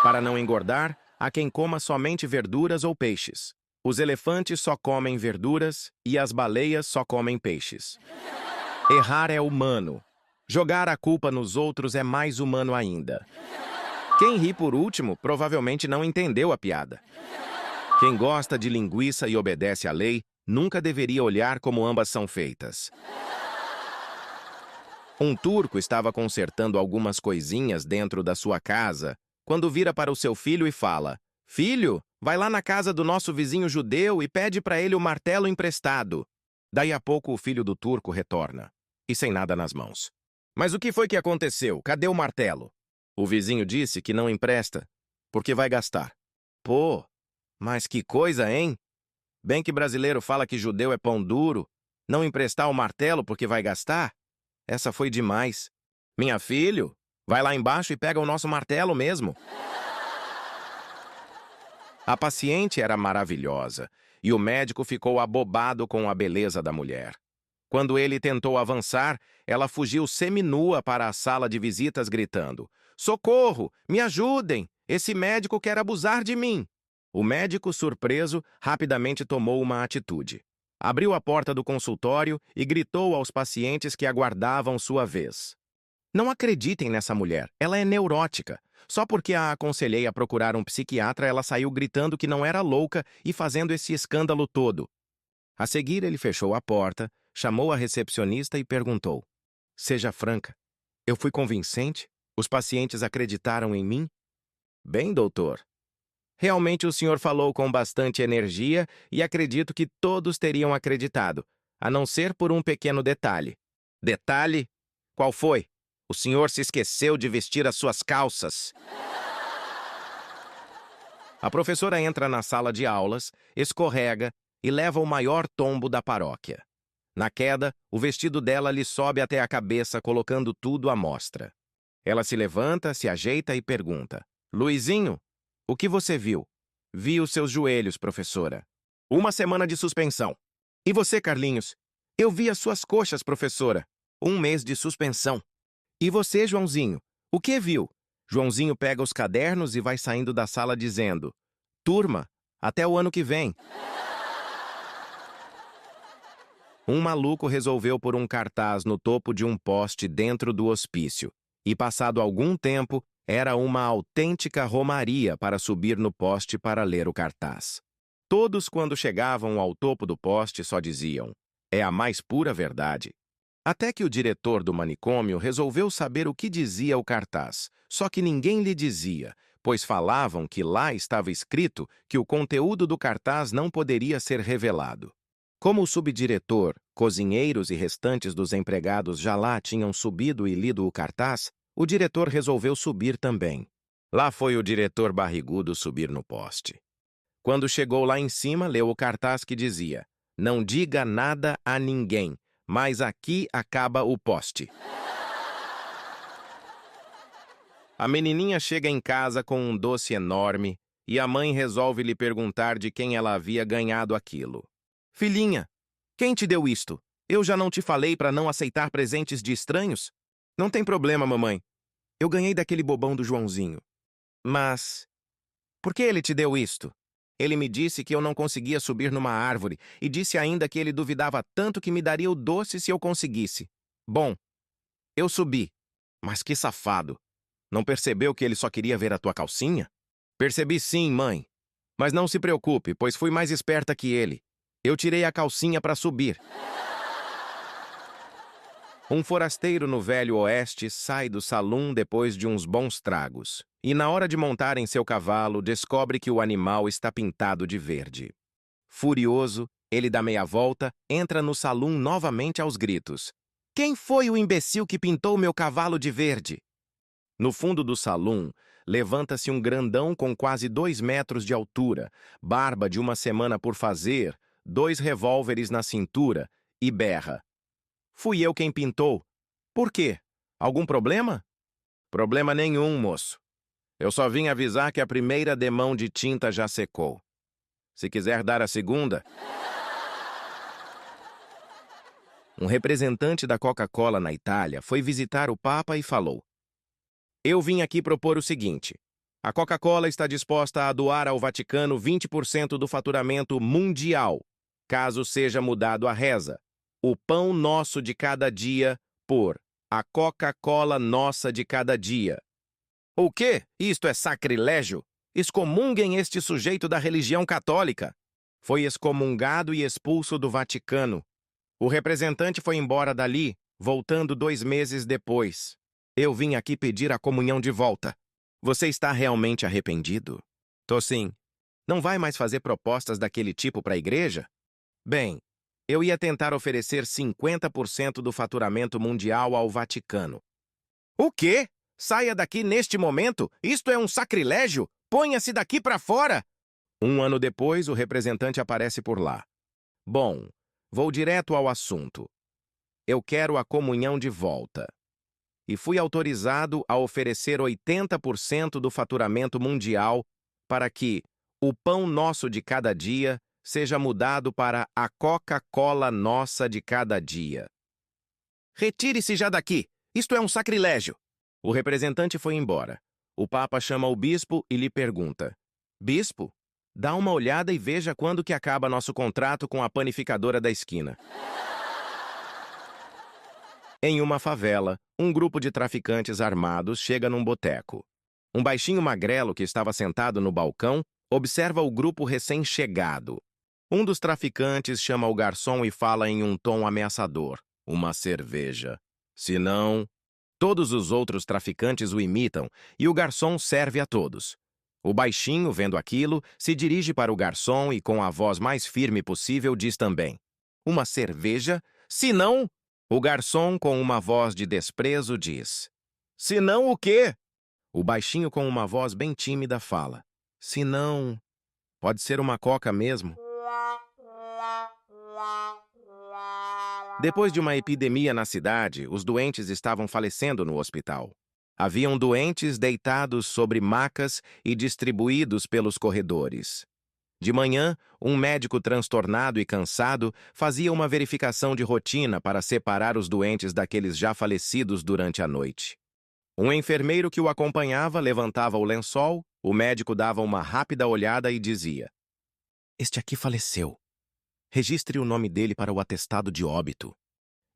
Para não engordar, há quem coma somente verduras ou peixes. Os elefantes só comem verduras e as baleias só comem peixes. Errar é humano. Jogar a culpa nos outros é mais humano ainda. Quem ri por último provavelmente não entendeu a piada. Quem gosta de linguiça e obedece à lei, nunca deveria olhar como ambas são feitas. Um turco estava consertando algumas coisinhas dentro da sua casa, quando vira para o seu filho e fala: Filho, vai lá na casa do nosso vizinho judeu e pede para ele o martelo emprestado. Daí a pouco o filho do turco retorna, e sem nada nas mãos. Mas o que foi que aconteceu? Cadê o martelo? O vizinho disse que não empresta, porque vai gastar. Pô, mas que coisa, hein? Bem que brasileiro fala que judeu é pão duro, não emprestar o martelo porque vai gastar? Essa foi demais. Minha filho, vai lá embaixo e pega o nosso martelo mesmo. A paciente era maravilhosa e o médico ficou abobado com a beleza da mulher. Quando ele tentou avançar, ela fugiu seminua para a sala de visitas gritando: Socorro! Me ajudem! Esse médico quer abusar de mim! O médico, surpreso, rapidamente tomou uma atitude. Abriu a porta do consultório e gritou aos pacientes que aguardavam sua vez. Não acreditem nessa mulher, ela é neurótica. Só porque a aconselhei a procurar um psiquiatra, ela saiu gritando que não era louca e fazendo esse escândalo todo. A seguir, ele fechou a porta, chamou a recepcionista e perguntou: Seja franca, eu fui convincente? Os pacientes acreditaram em mim? Bem, doutor. Realmente o senhor falou com bastante energia e acredito que todos teriam acreditado, a não ser por um pequeno detalhe. Detalhe? Qual foi? O senhor se esqueceu de vestir as suas calças. A professora entra na sala de aulas, escorrega e leva o maior tombo da paróquia. Na queda, o vestido dela lhe sobe até a cabeça, colocando tudo à mostra. Ela se levanta, se ajeita e pergunta: Luizinho, o que você viu? Vi os seus joelhos, professora. Uma semana de suspensão. E você, Carlinhos? Eu vi as suas coxas, professora. 1 mês de suspensão. E você, Joãozinho? O que viu? Joãozinho pega os cadernos e vai saindo da sala dizendo: Turma, até o ano que vem. Um maluco resolveu pôr um cartaz no topo de um poste dentro do hospício. E passado algum tempo, era uma autêntica romaria para subir no poste para ler o cartaz. Todos, quando chegavam ao topo do poste, só diziam: É a mais pura verdade. Até que o diretor do manicômio resolveu saber o que dizia o cartaz, só que ninguém lhe dizia, pois falavam que lá estava escrito que o conteúdo do cartaz não poderia ser revelado. Como o subdiretor, cozinheiros e restantes dos empregados já lá tinham subido e lido o cartaz, o diretor resolveu subir também. Lá foi o diretor barrigudo subir no poste. Quando chegou lá em cima, leu o cartaz que dizia: Não diga nada a ninguém, mas aqui acaba o poste. A menininha chega em casa com um doce enorme e a mãe resolve lhe perguntar de quem ela havia ganhado aquilo. Filhinha, quem te deu isto? Eu já não te falei para não aceitar presentes de estranhos? Não tem problema, mamãe. Eu ganhei daquele bobão do Joãozinho. Mas por que ele te deu isto? Ele me disse que eu não conseguia subir numa árvore e disse ainda que ele duvidava tanto que me daria o doce se eu conseguisse. Bom, eu subi. Mas que safado. Não percebeu que ele só queria ver a tua calcinha? Percebi sim, mãe. Mas não se preocupe, pois fui mais esperta que ele. Eu tirei a calcinha para subir. Um forasteiro no Velho Oeste sai do salão depois de uns bons tragos. E na hora de montar em seu cavalo, descobre que o animal está pintado de verde. Furioso, ele dá meia volta, entra no salão novamente aos gritos. Quem foi o imbecil que pintou meu cavalo de verde? No fundo do salão, levanta-se um grandão com quase 2 metros de altura, barba de uma semana por fazer, 2 revólveres na cintura e berra. Fui eu quem pintou. Por quê? Algum problema? Problema nenhum, moço. Eu só vim avisar que a primeira demão de tinta já secou. Se quiser dar a segunda... Um representante da Coca-Cola na Itália foi visitar o Papa e falou: Eu vim aqui propor o seguinte. A Coca-Cola está disposta a doar ao Vaticano 20% do faturamento mundial, caso seja mudado a reza. O pão nosso de cada dia por a Coca-Cola nossa de cada dia. O quê? Isto é sacrilégio? Excomunguem este sujeito da religião católica. Foi excomungado e expulso do Vaticano. O representante foi embora dali, voltando 2 meses depois. Eu vim aqui pedir a comunhão de volta. Você está realmente arrependido? Tô sim. Não vai mais fazer propostas daquele tipo para a igreja? Bem, eu ia tentar oferecer 50% do faturamento mundial ao Vaticano. O quê? Saia daqui neste momento! Isto é um sacrilégio! Ponha-se daqui para fora! 1 ano depois, o representante aparece por lá. Bom, vou direto ao assunto. Eu quero a comunhão de volta. E fui autorizado a oferecer 80% do faturamento mundial para que o pão nosso de cada dia seja mudado para a Coca-Cola nossa de cada dia. Retire-se já daqui! Isto é um sacrilégio! O representante foi embora. O Papa chama o bispo e lhe pergunta: Bispo, dá uma olhada e veja quando que acaba nosso contrato com a panificadora da esquina. Em uma favela, um grupo de traficantes armados chega num boteco. Um baixinho magrelo que estava sentado no balcão observa o grupo recém-chegado. Um dos traficantes chama o garçom e fala em um tom ameaçador: uma cerveja. Se não... Todos os outros traficantes o imitam e o garçom serve a todos. O baixinho, vendo aquilo, se dirige para o garçom e, com a voz mais firme possível, diz também: uma cerveja? Se não... O garçom, com uma voz de desprezo, diz: se não o quê? O baixinho, com uma voz bem tímida, fala: se não... Pode ser uma coca mesmo. Depois de uma epidemia na cidade, os doentes estavam falecendo no hospital. Haviam doentes deitados sobre macas e distribuídos pelos corredores. De manhã, um médico transtornado e cansado fazia uma verificação de rotina para separar os doentes daqueles já falecidos durante a noite. Um enfermeiro que o acompanhava levantava o lençol, o médico dava uma rápida olhada e dizia: este aqui faleceu. Registre o nome dele para o atestado de óbito.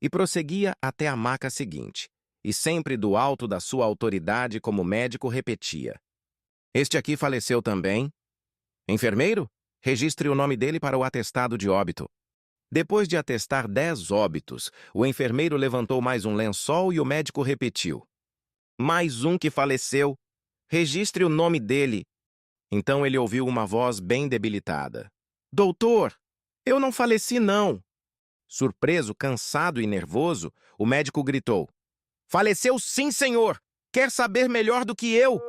E prosseguia até a maca seguinte, e sempre do alto da sua autoridade como médico repetia: este aqui faleceu também. Enfermeiro, registre o nome dele para o atestado de óbito. Depois de atestar 10 óbitos, o enfermeiro levantou mais um lençol e o médico repetiu: mais um que faleceu. Registre o nome dele. Então ele ouviu uma voz bem debilitada: doutor, eu não faleci, não. Surpreso, cansado e nervoso, o médico gritou: faleceu sim, senhor! Quer saber melhor do que eu?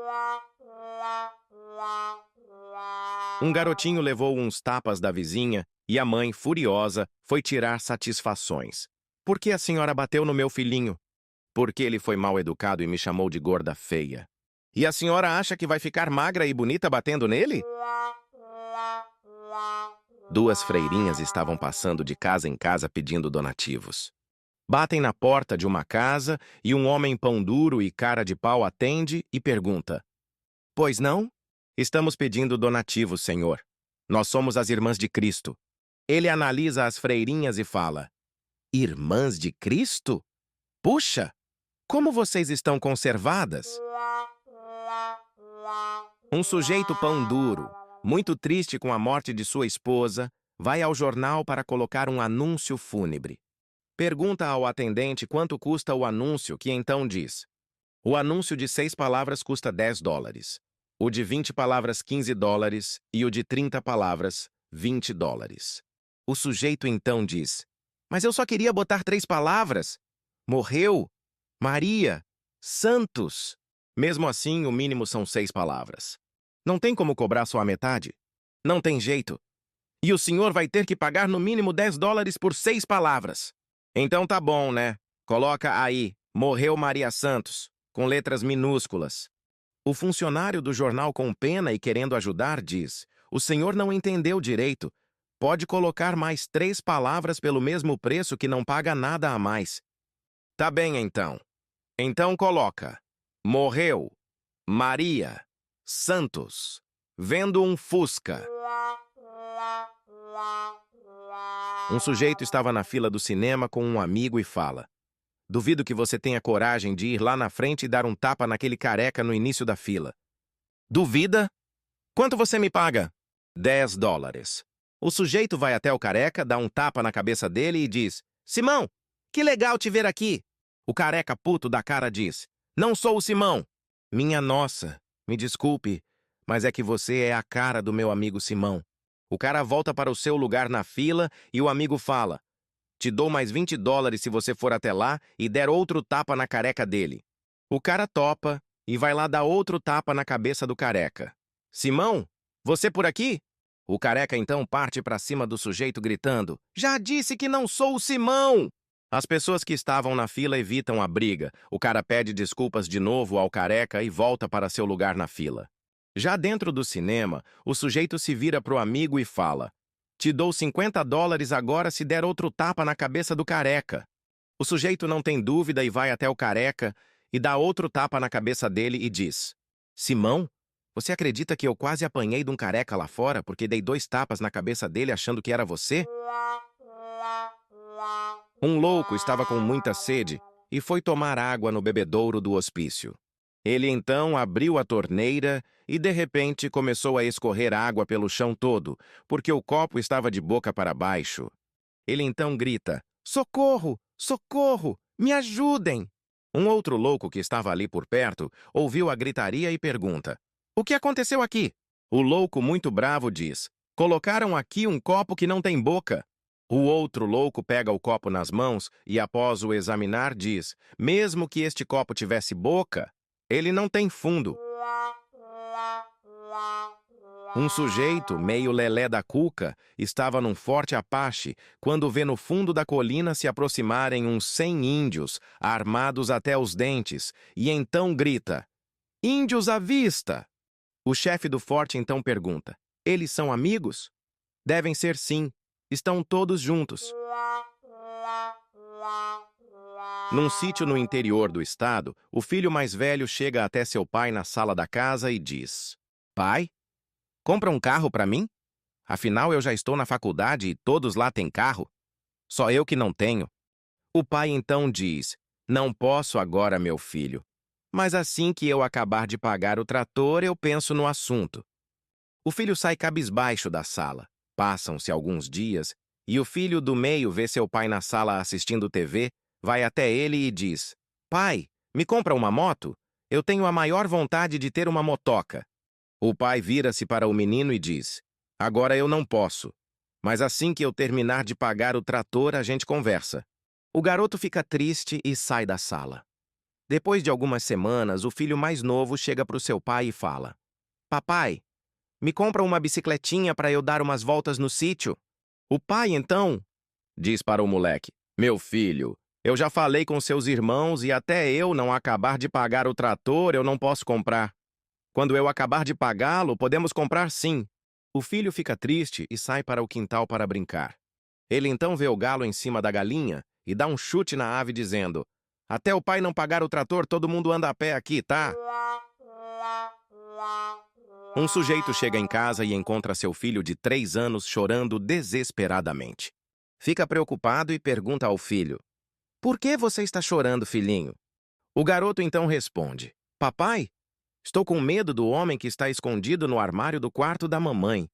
Um garotinho levou uns tapas da vizinha e a mãe, furiosa, foi tirar satisfações. Por que a senhora bateu no meu filhinho? Porque ele foi mal educado e me chamou de gorda feia. E a senhora acha que vai ficar magra e bonita batendo nele? 2 freirinhas estavam passando de casa em casa pedindo donativos. Batem na porta de uma casa e um homem pão duro e cara de pau atende e pergunta: pois não? Estamos pedindo donativos, senhor. Nós somos as Irmãs de Cristo. Ele analisa as freirinhas e fala: Irmãs de Cristo? Puxa, como vocês estão conservadas? Um sujeito pão duro, muito triste com a morte de sua esposa, vai ao jornal para colocar um anúncio fúnebre. Pergunta ao atendente quanto custa o anúncio, que então diz: o anúncio de 6 palavras custa $10, o de 20 palavras $15 e o de 30 palavras $20. O sujeito então diz: mas eu só queria botar 3 palavras. Morreu, Maria, Santos. Mesmo assim, o mínimo são 6 palavras. Não tem como cobrar só a metade? Não tem jeito. E o senhor vai ter que pagar no mínimo $10 por 6 palavras. Então tá bom, né? Coloca aí: morreu Maria Santos, com letras minúsculas. O funcionário do jornal, com pena e querendo ajudar, diz: o senhor não entendeu direito. Pode colocar mais 3 palavras pelo mesmo preço, que não paga nada a mais. Tá bem, então. Então coloca: morreu Maria Santos, vendo um Fusca. Um sujeito estava na fila do cinema com um amigo e fala: duvido que você tenha coragem de ir lá na frente e dar um tapa naquele careca no início da fila. Duvida? Quanto você me paga? $10. O sujeito vai até o careca, dá um tapa na cabeça dele e diz: Simão, que legal te ver aqui. O careca puto da cara diz: Não sou o Simão. Minha nossa, me desculpe, mas é que você é a cara do meu amigo Simão. O cara volta para o seu lugar na fila e o amigo fala: Te dou mais $20 se você for até lá e der outro tapa na careca dele. O cara topa e vai lá dar outro tapa na cabeça do careca. Simão, você por aqui? O careca então parte para cima do sujeito gritando: Já disse que não sou o Simão! As pessoas que estavam na fila evitam a briga. O cara pede desculpas de novo ao careca e volta para seu lugar na fila. Já dentro do cinema, o sujeito se vira pro amigo e fala: Te dou $50 agora se der outro tapa na cabeça do careca. O sujeito não tem dúvida e vai até o careca e dá outro tapa na cabeça dele e diz: Simão, você acredita que eu quase apanhei de um careca lá fora porque dei 2 tapas na cabeça dele achando que era você? Um louco estava com muita sede e foi tomar água no bebedouro do hospício. Ele então abriu a torneira e, de repente, começou a escorrer água pelo chão todo, porque o copo estava de boca para baixo. Ele então grita: Socorro! Socorro! Me ajudem! Um outro louco que estava ali por perto ouviu a gritaria e pergunta: O que aconteceu aqui? O louco, muito bravo, diz: Colocaram aqui um copo que não tem boca. O outro louco pega o copo nas mãos e, após o examinar, diz: Mesmo que este copo tivesse boca, ele não tem fundo. Um sujeito, meio lelé da cuca, estava num forte Apache quando vê no fundo da colina se aproximarem uns 100 índios, armados até os dentes, e então grita: Índios à vista! O chefe do forte então pergunta: Eles são amigos? Devem ser sim. Estão todos juntos. Num sítio no interior do estado, o filho mais velho chega até seu pai na sala da casa e diz: Pai, compra um carro para mim? Afinal, eu já estou na faculdade e todos lá têm carro. Só eu que não tenho. O pai então diz: Não posso agora, meu filho. Mas assim que eu acabar de pagar o trator, eu penso no assunto. O filho sai cabisbaixo da sala. Passam-se alguns dias e o filho do meio vê seu pai na sala assistindo TV, vai até ele e diz: Pai, me compra uma moto? Eu tenho a maior vontade de ter uma motoca. O pai vira-se para o menino e diz: Agora eu não posso, mas assim que eu terminar de pagar o trator, a gente conversa. O garoto fica triste e sai da sala. Depois de algumas semanas, o filho mais novo chega para o seu pai e fala: Papai, me compra uma bicicletinha para eu dar umas voltas no sítio. O pai, então, diz para o moleque: Meu filho, eu já falei com seus irmãos e até eu não acabar de pagar o trator, eu não posso comprar. Quando eu acabar de pagá-lo, podemos comprar sim. O filho fica triste e sai para o quintal para brincar. Ele então vê o galo em cima da galinha e dá um chute na ave dizendo: Até o pai não pagar o trator, todo mundo anda a pé aqui, tá? Um sujeito chega em casa e encontra seu filho de 3 anos chorando desesperadamente. Fica preocupado e pergunta ao filho: Por que você está chorando, filhinho? O garoto então responde: Papai, estou com medo do homem que está escondido no armário do quarto da mamãe.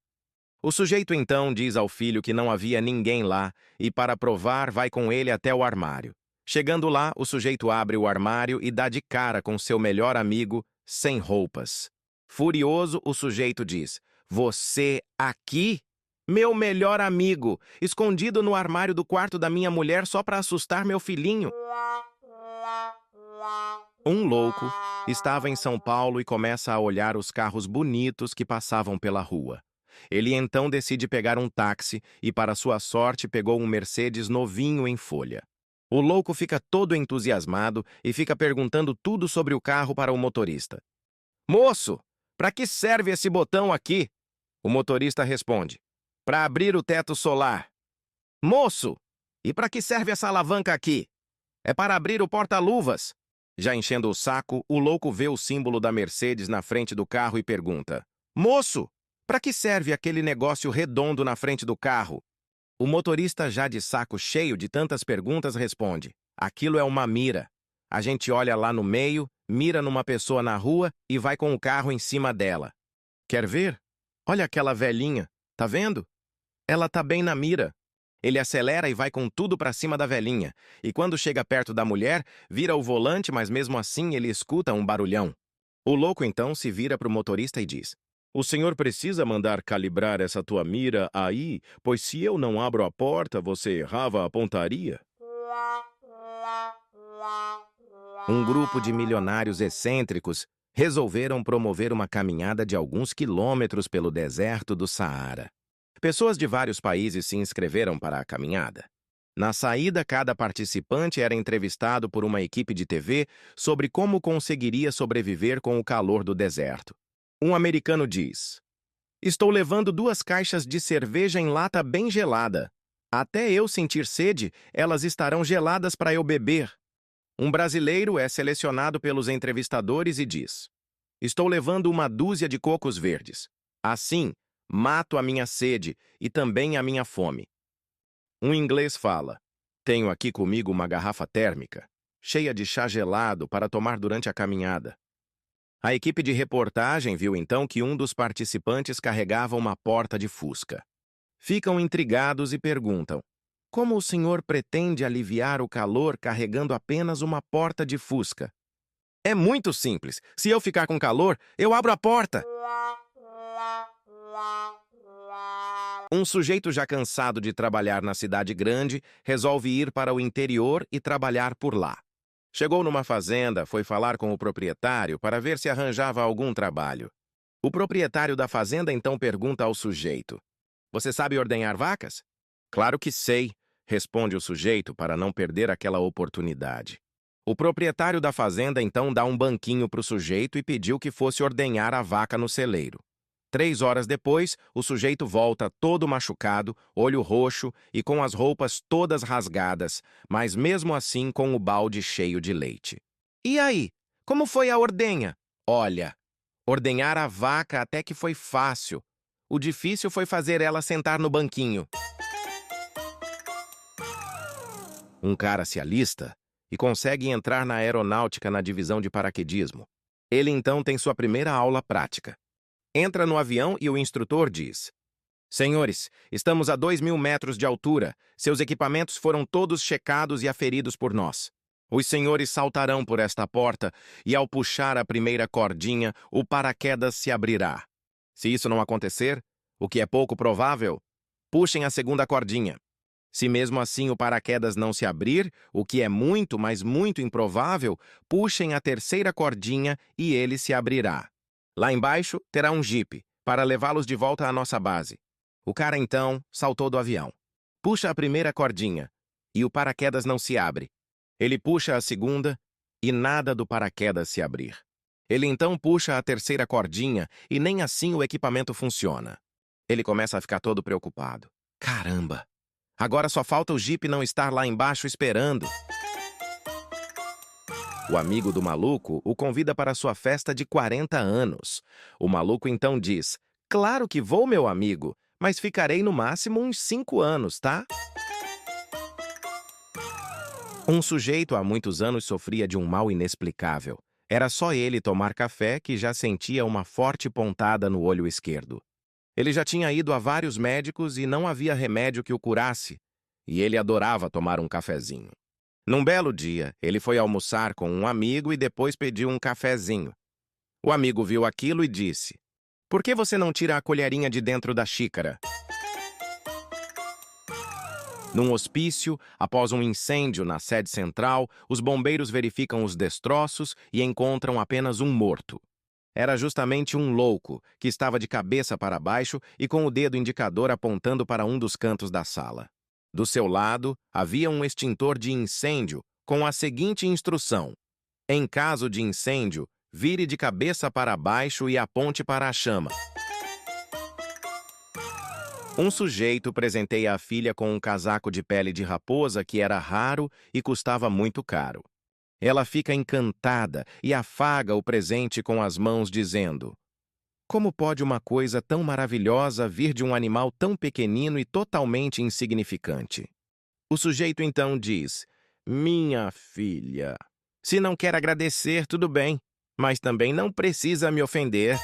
O sujeito então diz ao filho que não havia ninguém lá e, para provar, vai com ele até o armário. Chegando lá, o sujeito abre o armário e dá de cara com seu melhor amigo, sem roupas. Furioso, o sujeito diz: Você aqui? Meu melhor amigo, escondido no armário do quarto da minha mulher só para assustar meu filhinho. Um louco estava em São Paulo e começa a olhar os carros bonitos que passavam pela rua. Ele então decide pegar um táxi e, para sua sorte, pegou um Mercedes novinho em folha. O louco fica todo entusiasmado e fica perguntando tudo sobre o carro para o motorista. Moço, para que serve esse botão aqui? O motorista responde: Para abrir o teto solar. Moço, e para que serve essa alavanca aqui? É para abrir o porta-luvas. Já enchendo o saco, o louco vê o símbolo da Mercedes na frente do carro e pergunta: Moço, para que serve aquele negócio redondo na frente do carro? O motorista, já de saco cheio de tantas perguntas, responde: Aquilo é uma mira. A gente olha lá no meio, mira numa pessoa na rua e vai com o carro em cima dela. Quer ver? Olha aquela velhinha, tá vendo? Ela tá bem na mira. Ele acelera e vai com tudo pra cima da velhinha. E quando chega perto da mulher, vira o volante, mas mesmo assim ele escuta um barulhão. O louco então se vira pro motorista e diz: O senhor precisa mandar calibrar essa tua mira aí, pois se eu não abro a porta, você errava a pontaria. Um grupo de milionários excêntricos resolveram promover uma caminhada de alguns quilômetros pelo deserto do Saara. Pessoas de vários países se inscreveram para a caminhada. Na saída, cada participante era entrevistado por uma equipe de TV sobre como conseguiria sobreviver com o calor do deserto. Um americano diz: Estou levando 2 caixas de cerveja em lata bem gelada. Até eu sentir sede, elas estarão geladas para eu beber. Um brasileiro é selecionado pelos entrevistadores e diz: Estou levando 1 dúzia de cocos verdes. Assim, mato a minha sede e também a minha fome. Um inglês fala: Tenho aqui comigo uma garrafa térmica, cheia de chá gelado para tomar durante a caminhada. A equipe de reportagem viu então que um dos participantes carregava uma porta de fusca. Ficam intrigados e perguntam: Como o senhor pretende aliviar o calor carregando apenas uma porta de fusca? É muito simples. Se eu ficar com calor, eu abro a porta. Um sujeito já cansado de trabalhar na cidade grande resolve ir para o interior e trabalhar por lá. Chegou numa fazenda, foi falar com o proprietário para ver se arranjava algum trabalho. O proprietário da fazenda então pergunta ao sujeito: Você sabe ordenhar vacas? Claro que sei, responde o sujeito para não perder aquela oportunidade. O proprietário da fazenda então dá um banquinho para o sujeito e pediu que fosse ordenhar a vaca no celeiro. 3 horas depois, o sujeito volta todo machucado, olho roxo e com as roupas todas rasgadas, mas mesmo assim com o balde cheio de leite. E aí, como foi a ordenha? Olha, ordenhar a vaca até que foi fácil. O difícil foi fazer ela sentar no banquinho. Um cara se alista e consegue entrar na aeronáutica na divisão de paraquedismo. Ele então tem sua primeira aula prática. Entra no avião e o instrutor diz: Senhores, estamos a 2.000 metros de altura. Seus equipamentos foram todos checados e aferidos por nós. Os senhores saltarão por esta porta e, ao puxar a primeira cordinha, o paraquedas se abrirá. Se isso não acontecer, o que é pouco provável, puxem a segunda cordinha. Se mesmo assim o paraquedas não se abrir, o que é muito, mas muito improvável, puxem a terceira cordinha e ele se abrirá. Lá embaixo terá um jipe para levá-los de volta à nossa base. O cara então saltou do avião. Puxa a primeira cordinha e o paraquedas não se abre. Ele puxa a segunda e nada do paraquedas se abrir. Ele então puxa a terceira cordinha e nem assim o equipamento funciona. Ele começa a ficar todo preocupado. Caramba! Agora só falta o jipe não estar lá embaixo esperando. O amigo do maluco o convida para sua festa de 40 anos. O maluco então diz: Claro que vou, meu amigo, mas ficarei no máximo uns 5 anos, tá? Um sujeito há muitos anos sofria de um mal inexplicável. Era só ele tomar café que já sentia uma forte pontada no olho esquerdo. Ele já tinha ido a vários médicos e não havia remédio que o curasse, e ele adorava tomar um cafezinho. Num belo dia, ele foi almoçar com um amigo e depois pediu um cafezinho. O amigo viu aquilo e disse: Por que você não tira a colherinha de dentro da xícara? Num hospício, após um incêndio na sede central, os bombeiros verificam os destroços e encontram apenas um morto. Era justamente um louco, que estava de cabeça para baixo e com o dedo indicador apontando para um dos cantos da sala. Do seu lado, havia um extintor de incêndio com a seguinte instrução: Em caso de incêndio, vire de cabeça para baixo e aponte para a chama. Um sujeito presenteia a filha com um casaco de pele de raposa que era raro e custava muito caro. Ela fica encantada e afaga o presente com as mãos, dizendo: Como pode uma coisa tão maravilhosa vir de um animal tão pequenino e totalmente insignificante? O sujeito então diz: Minha filha, se não quer agradecer, tudo bem, mas também não precisa me ofender.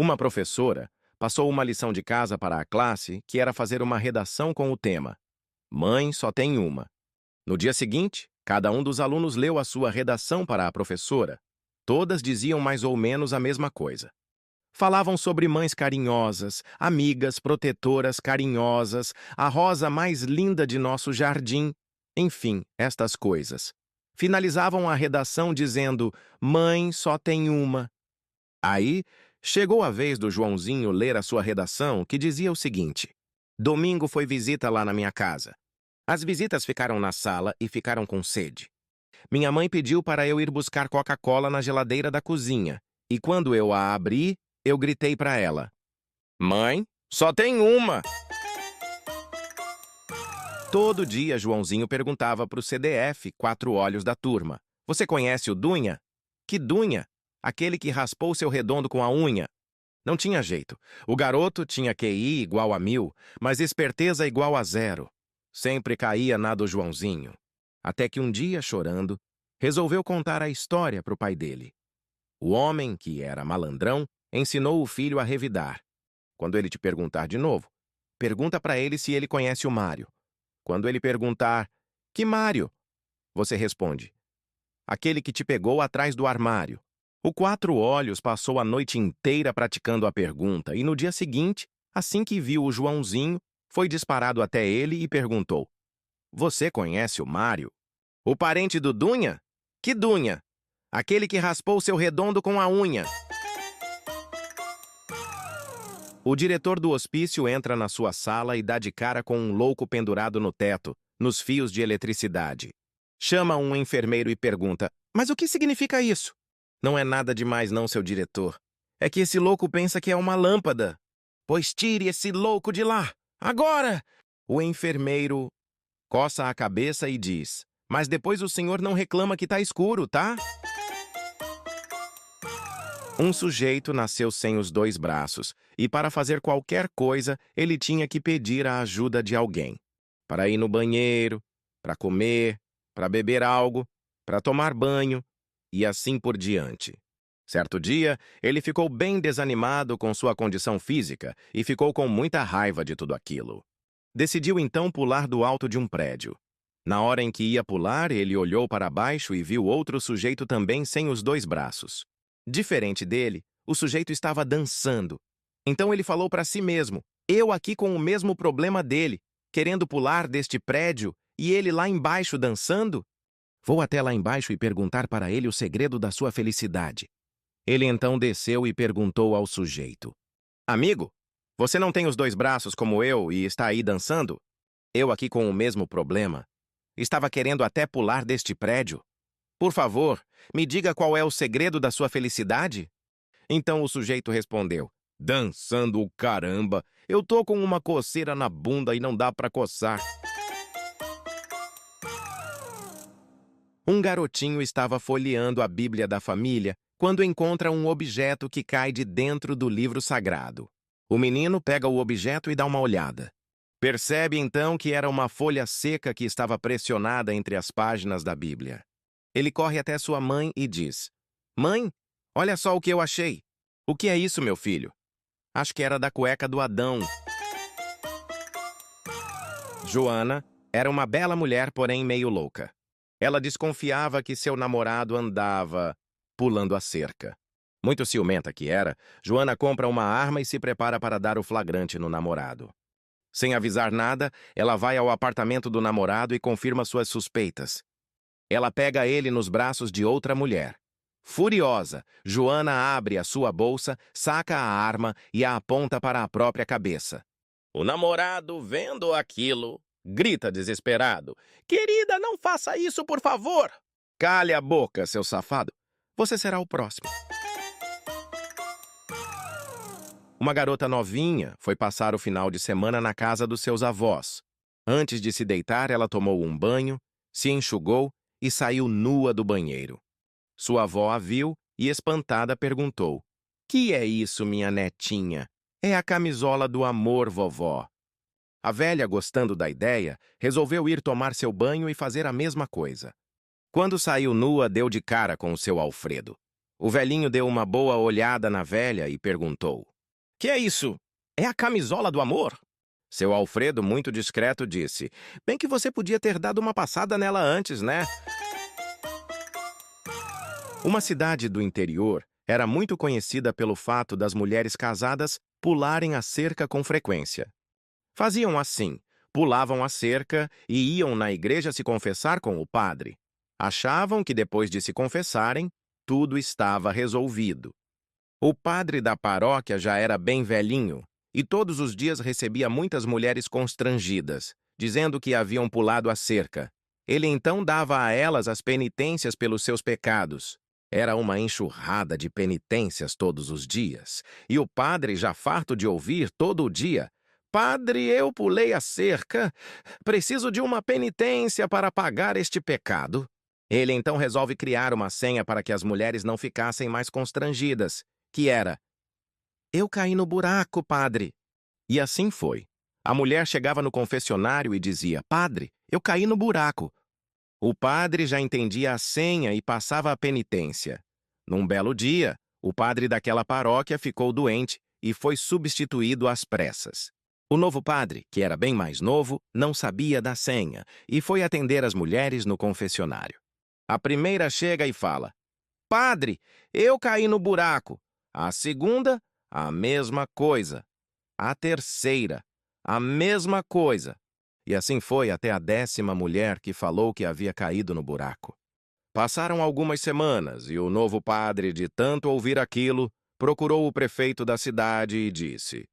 Uma professora passou uma lição de casa para a classe que era fazer uma redação com o tema Mãe só tem uma. No dia seguinte, cada um dos alunos leu a sua redação para a professora. Todas diziam mais ou menos a mesma coisa. Falavam sobre mães carinhosas, amigas protetoras carinhosas, a rosa mais linda de nosso jardim, enfim, estas coisas. Finalizavam a redação dizendo: Mãe só tem uma. Aí, chegou a vez do Joãozinho ler a sua redação, que dizia o seguinte: Domingo foi visita lá na minha casa. As visitas ficaram na sala e ficaram com sede. Minha mãe pediu para eu ir buscar Coca-Cola na geladeira da cozinha, e quando eu a abri, eu gritei para ela: Mãe, só tem uma! Todo dia, Joãozinho perguntava para o CDF, 4 olhos da turma: Você conhece o Dunha? Que Dunha? Aquele que raspou seu redondo com a unha. Não tinha jeito. O garoto tinha QI igual a 1000, mas esperteza igual a 0. Sempre caía na do Joãozinho. Até que um dia, chorando, resolveu contar a história para o pai dele. O homem, que era malandrão, ensinou o filho a revidar. Quando ele te perguntar de novo, pergunta para ele se ele conhece o Mário. Quando ele perguntar, que Mário? Você responde, aquele que te pegou atrás do armário. O 4 olhos passou a noite inteira praticando a pergunta e no dia seguinte, assim que viu o Joãozinho, foi disparado até ele e perguntou, você conhece o Mário? O parente do Dunha? Que Dunha? Aquele que raspou seu redondo com a unha. O diretor do hospício entra na sua sala e dá de cara com um louco pendurado no teto, nos fios de eletricidade. Chama um enfermeiro e pergunta, mas o que significa isso? Não é nada demais não, seu diretor. É que esse louco pensa que é uma lâmpada. Pois tire esse louco de lá, agora! O enfermeiro coça a cabeça e diz, mas depois o senhor não reclama que tá escuro, tá? Um sujeito nasceu sem os 2 braços e para fazer qualquer coisa ele tinha que pedir a ajuda de alguém. Para ir no banheiro, para comer, para beber algo, para tomar banho e assim por diante. Certo dia, ele ficou bem desanimado com sua condição física e ficou com muita raiva de tudo aquilo. Decidiu então pular do alto de um prédio. Na hora em que ia pular, ele olhou para baixo e viu outro sujeito também sem os 2 braços. Diferente dele, o sujeito estava dançando. Então ele falou para si mesmo, eu aqui com o mesmo problema dele, querendo pular deste prédio e ele lá embaixo dançando? Vou até lá embaixo e perguntar para ele o segredo da sua felicidade. Ele então desceu e perguntou ao sujeito, amigo, você não tem os 2 braços como eu e está aí dançando? Eu aqui com o mesmo problema. Estava querendo até pular deste prédio. Por favor, me diga qual é o segredo da sua felicidade? Então o sujeito respondeu, dançando o caramba, eu tô com uma coceira na bunda e não dá pra coçar. Um garotinho estava folheando a Bíblia da família quando encontra um objeto que cai de dentro do livro sagrado. O menino pega o objeto e dá uma olhada. Percebe então que era uma folha seca que estava pressionada entre as páginas da Bíblia. Ele corre até sua mãe e diz, mãe, olha só o que eu achei. O que é isso, meu filho? Acho que era da cueca do Adão. Joana era uma bela mulher, porém meio louca. Ela desconfiava que seu namorado andava pulando a cerca. Muito ciumenta que era, Joana compra uma arma e se prepara para dar o flagrante no namorado. Sem avisar nada, ela vai ao apartamento do namorado e confirma suas suspeitas. Ela pega ele nos braços de outra mulher. Furiosa, Joana abre a sua bolsa, saca a arma e a aponta para a própria cabeça. O namorado, vendo aquilo, grita desesperado. Querida, não faça isso, por favor! Cale a boca, seu safado. Você será o próximo. Uma garota novinha foi passar o final de semana na casa dos seus avós. Antes de se deitar, ela tomou um banho, se enxugou e saiu nua do banheiro. Sua avó a viu e, espantada, perguntou, que é isso, minha netinha? É a camisola do amor, vovó. A velha, gostando da ideia, resolveu ir tomar seu banho e fazer a mesma coisa. Quando saiu nua, deu de cara com o seu Alfredo. O velhinho deu uma boa olhada na velha e perguntou, Que é isso? É a camisola do amor? Seu Alfredo, muito discreto, disse: Bem que você podia ter dado uma passada nela antes, né? Uma cidade do interior era muito conhecida pelo fato das mulheres casadas pularem a cerca com frequência. Faziam assim: pulavam a cerca e iam na igreja se confessar com o padre. Achavam que depois de se confessarem, tudo estava resolvido. O padre da paróquia já era bem velhinho e todos os dias recebia muitas mulheres constrangidas, dizendo que haviam pulado a cerca. Ele então dava a elas as penitências pelos seus pecados. Era uma enxurrada de penitências todos os dias, e o padre, já farto de ouvir todo o dia: Padre, eu pulei a cerca. Preciso de uma penitência para pagar este pecado. Ele então resolve criar uma senha para que as mulheres não ficassem mais constrangidas, que era: Eu caí no buraco, padre. E assim foi. A mulher chegava no confessionário e dizia: Padre, eu caí no buraco. O padre já entendia a senha e passava a penitência. Num belo dia, o padre daquela paróquia ficou doente e foi substituído às pressas. O novo padre, que era bem mais novo, não sabia da senha e foi atender as mulheres no confessionário. A primeira chega e fala: Padre, eu caí no buraco. A segunda, a mesma coisa. A terceira, a mesma coisa. E assim foi até a 10ª mulher que falou que havia caído no buraco. Passaram algumas semanas e o novo padre, de tanto ouvir aquilo, procurou o prefeito da cidade e disse: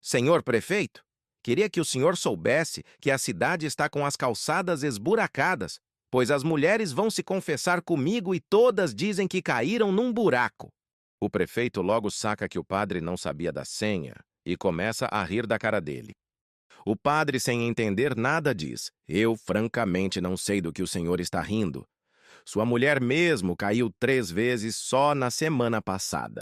Senhor prefeito, queria que o senhor soubesse que a cidade está com as calçadas esburacadas, pois as mulheres vão se confessar comigo e todas dizem que caíram num buraco. O prefeito logo saca que o padre não sabia da senha e começa a rir da cara dele. O padre, sem entender nada, diz: Eu francamente não sei do que o senhor está rindo. Sua mulher mesmo caiu 3 vezes só na semana passada.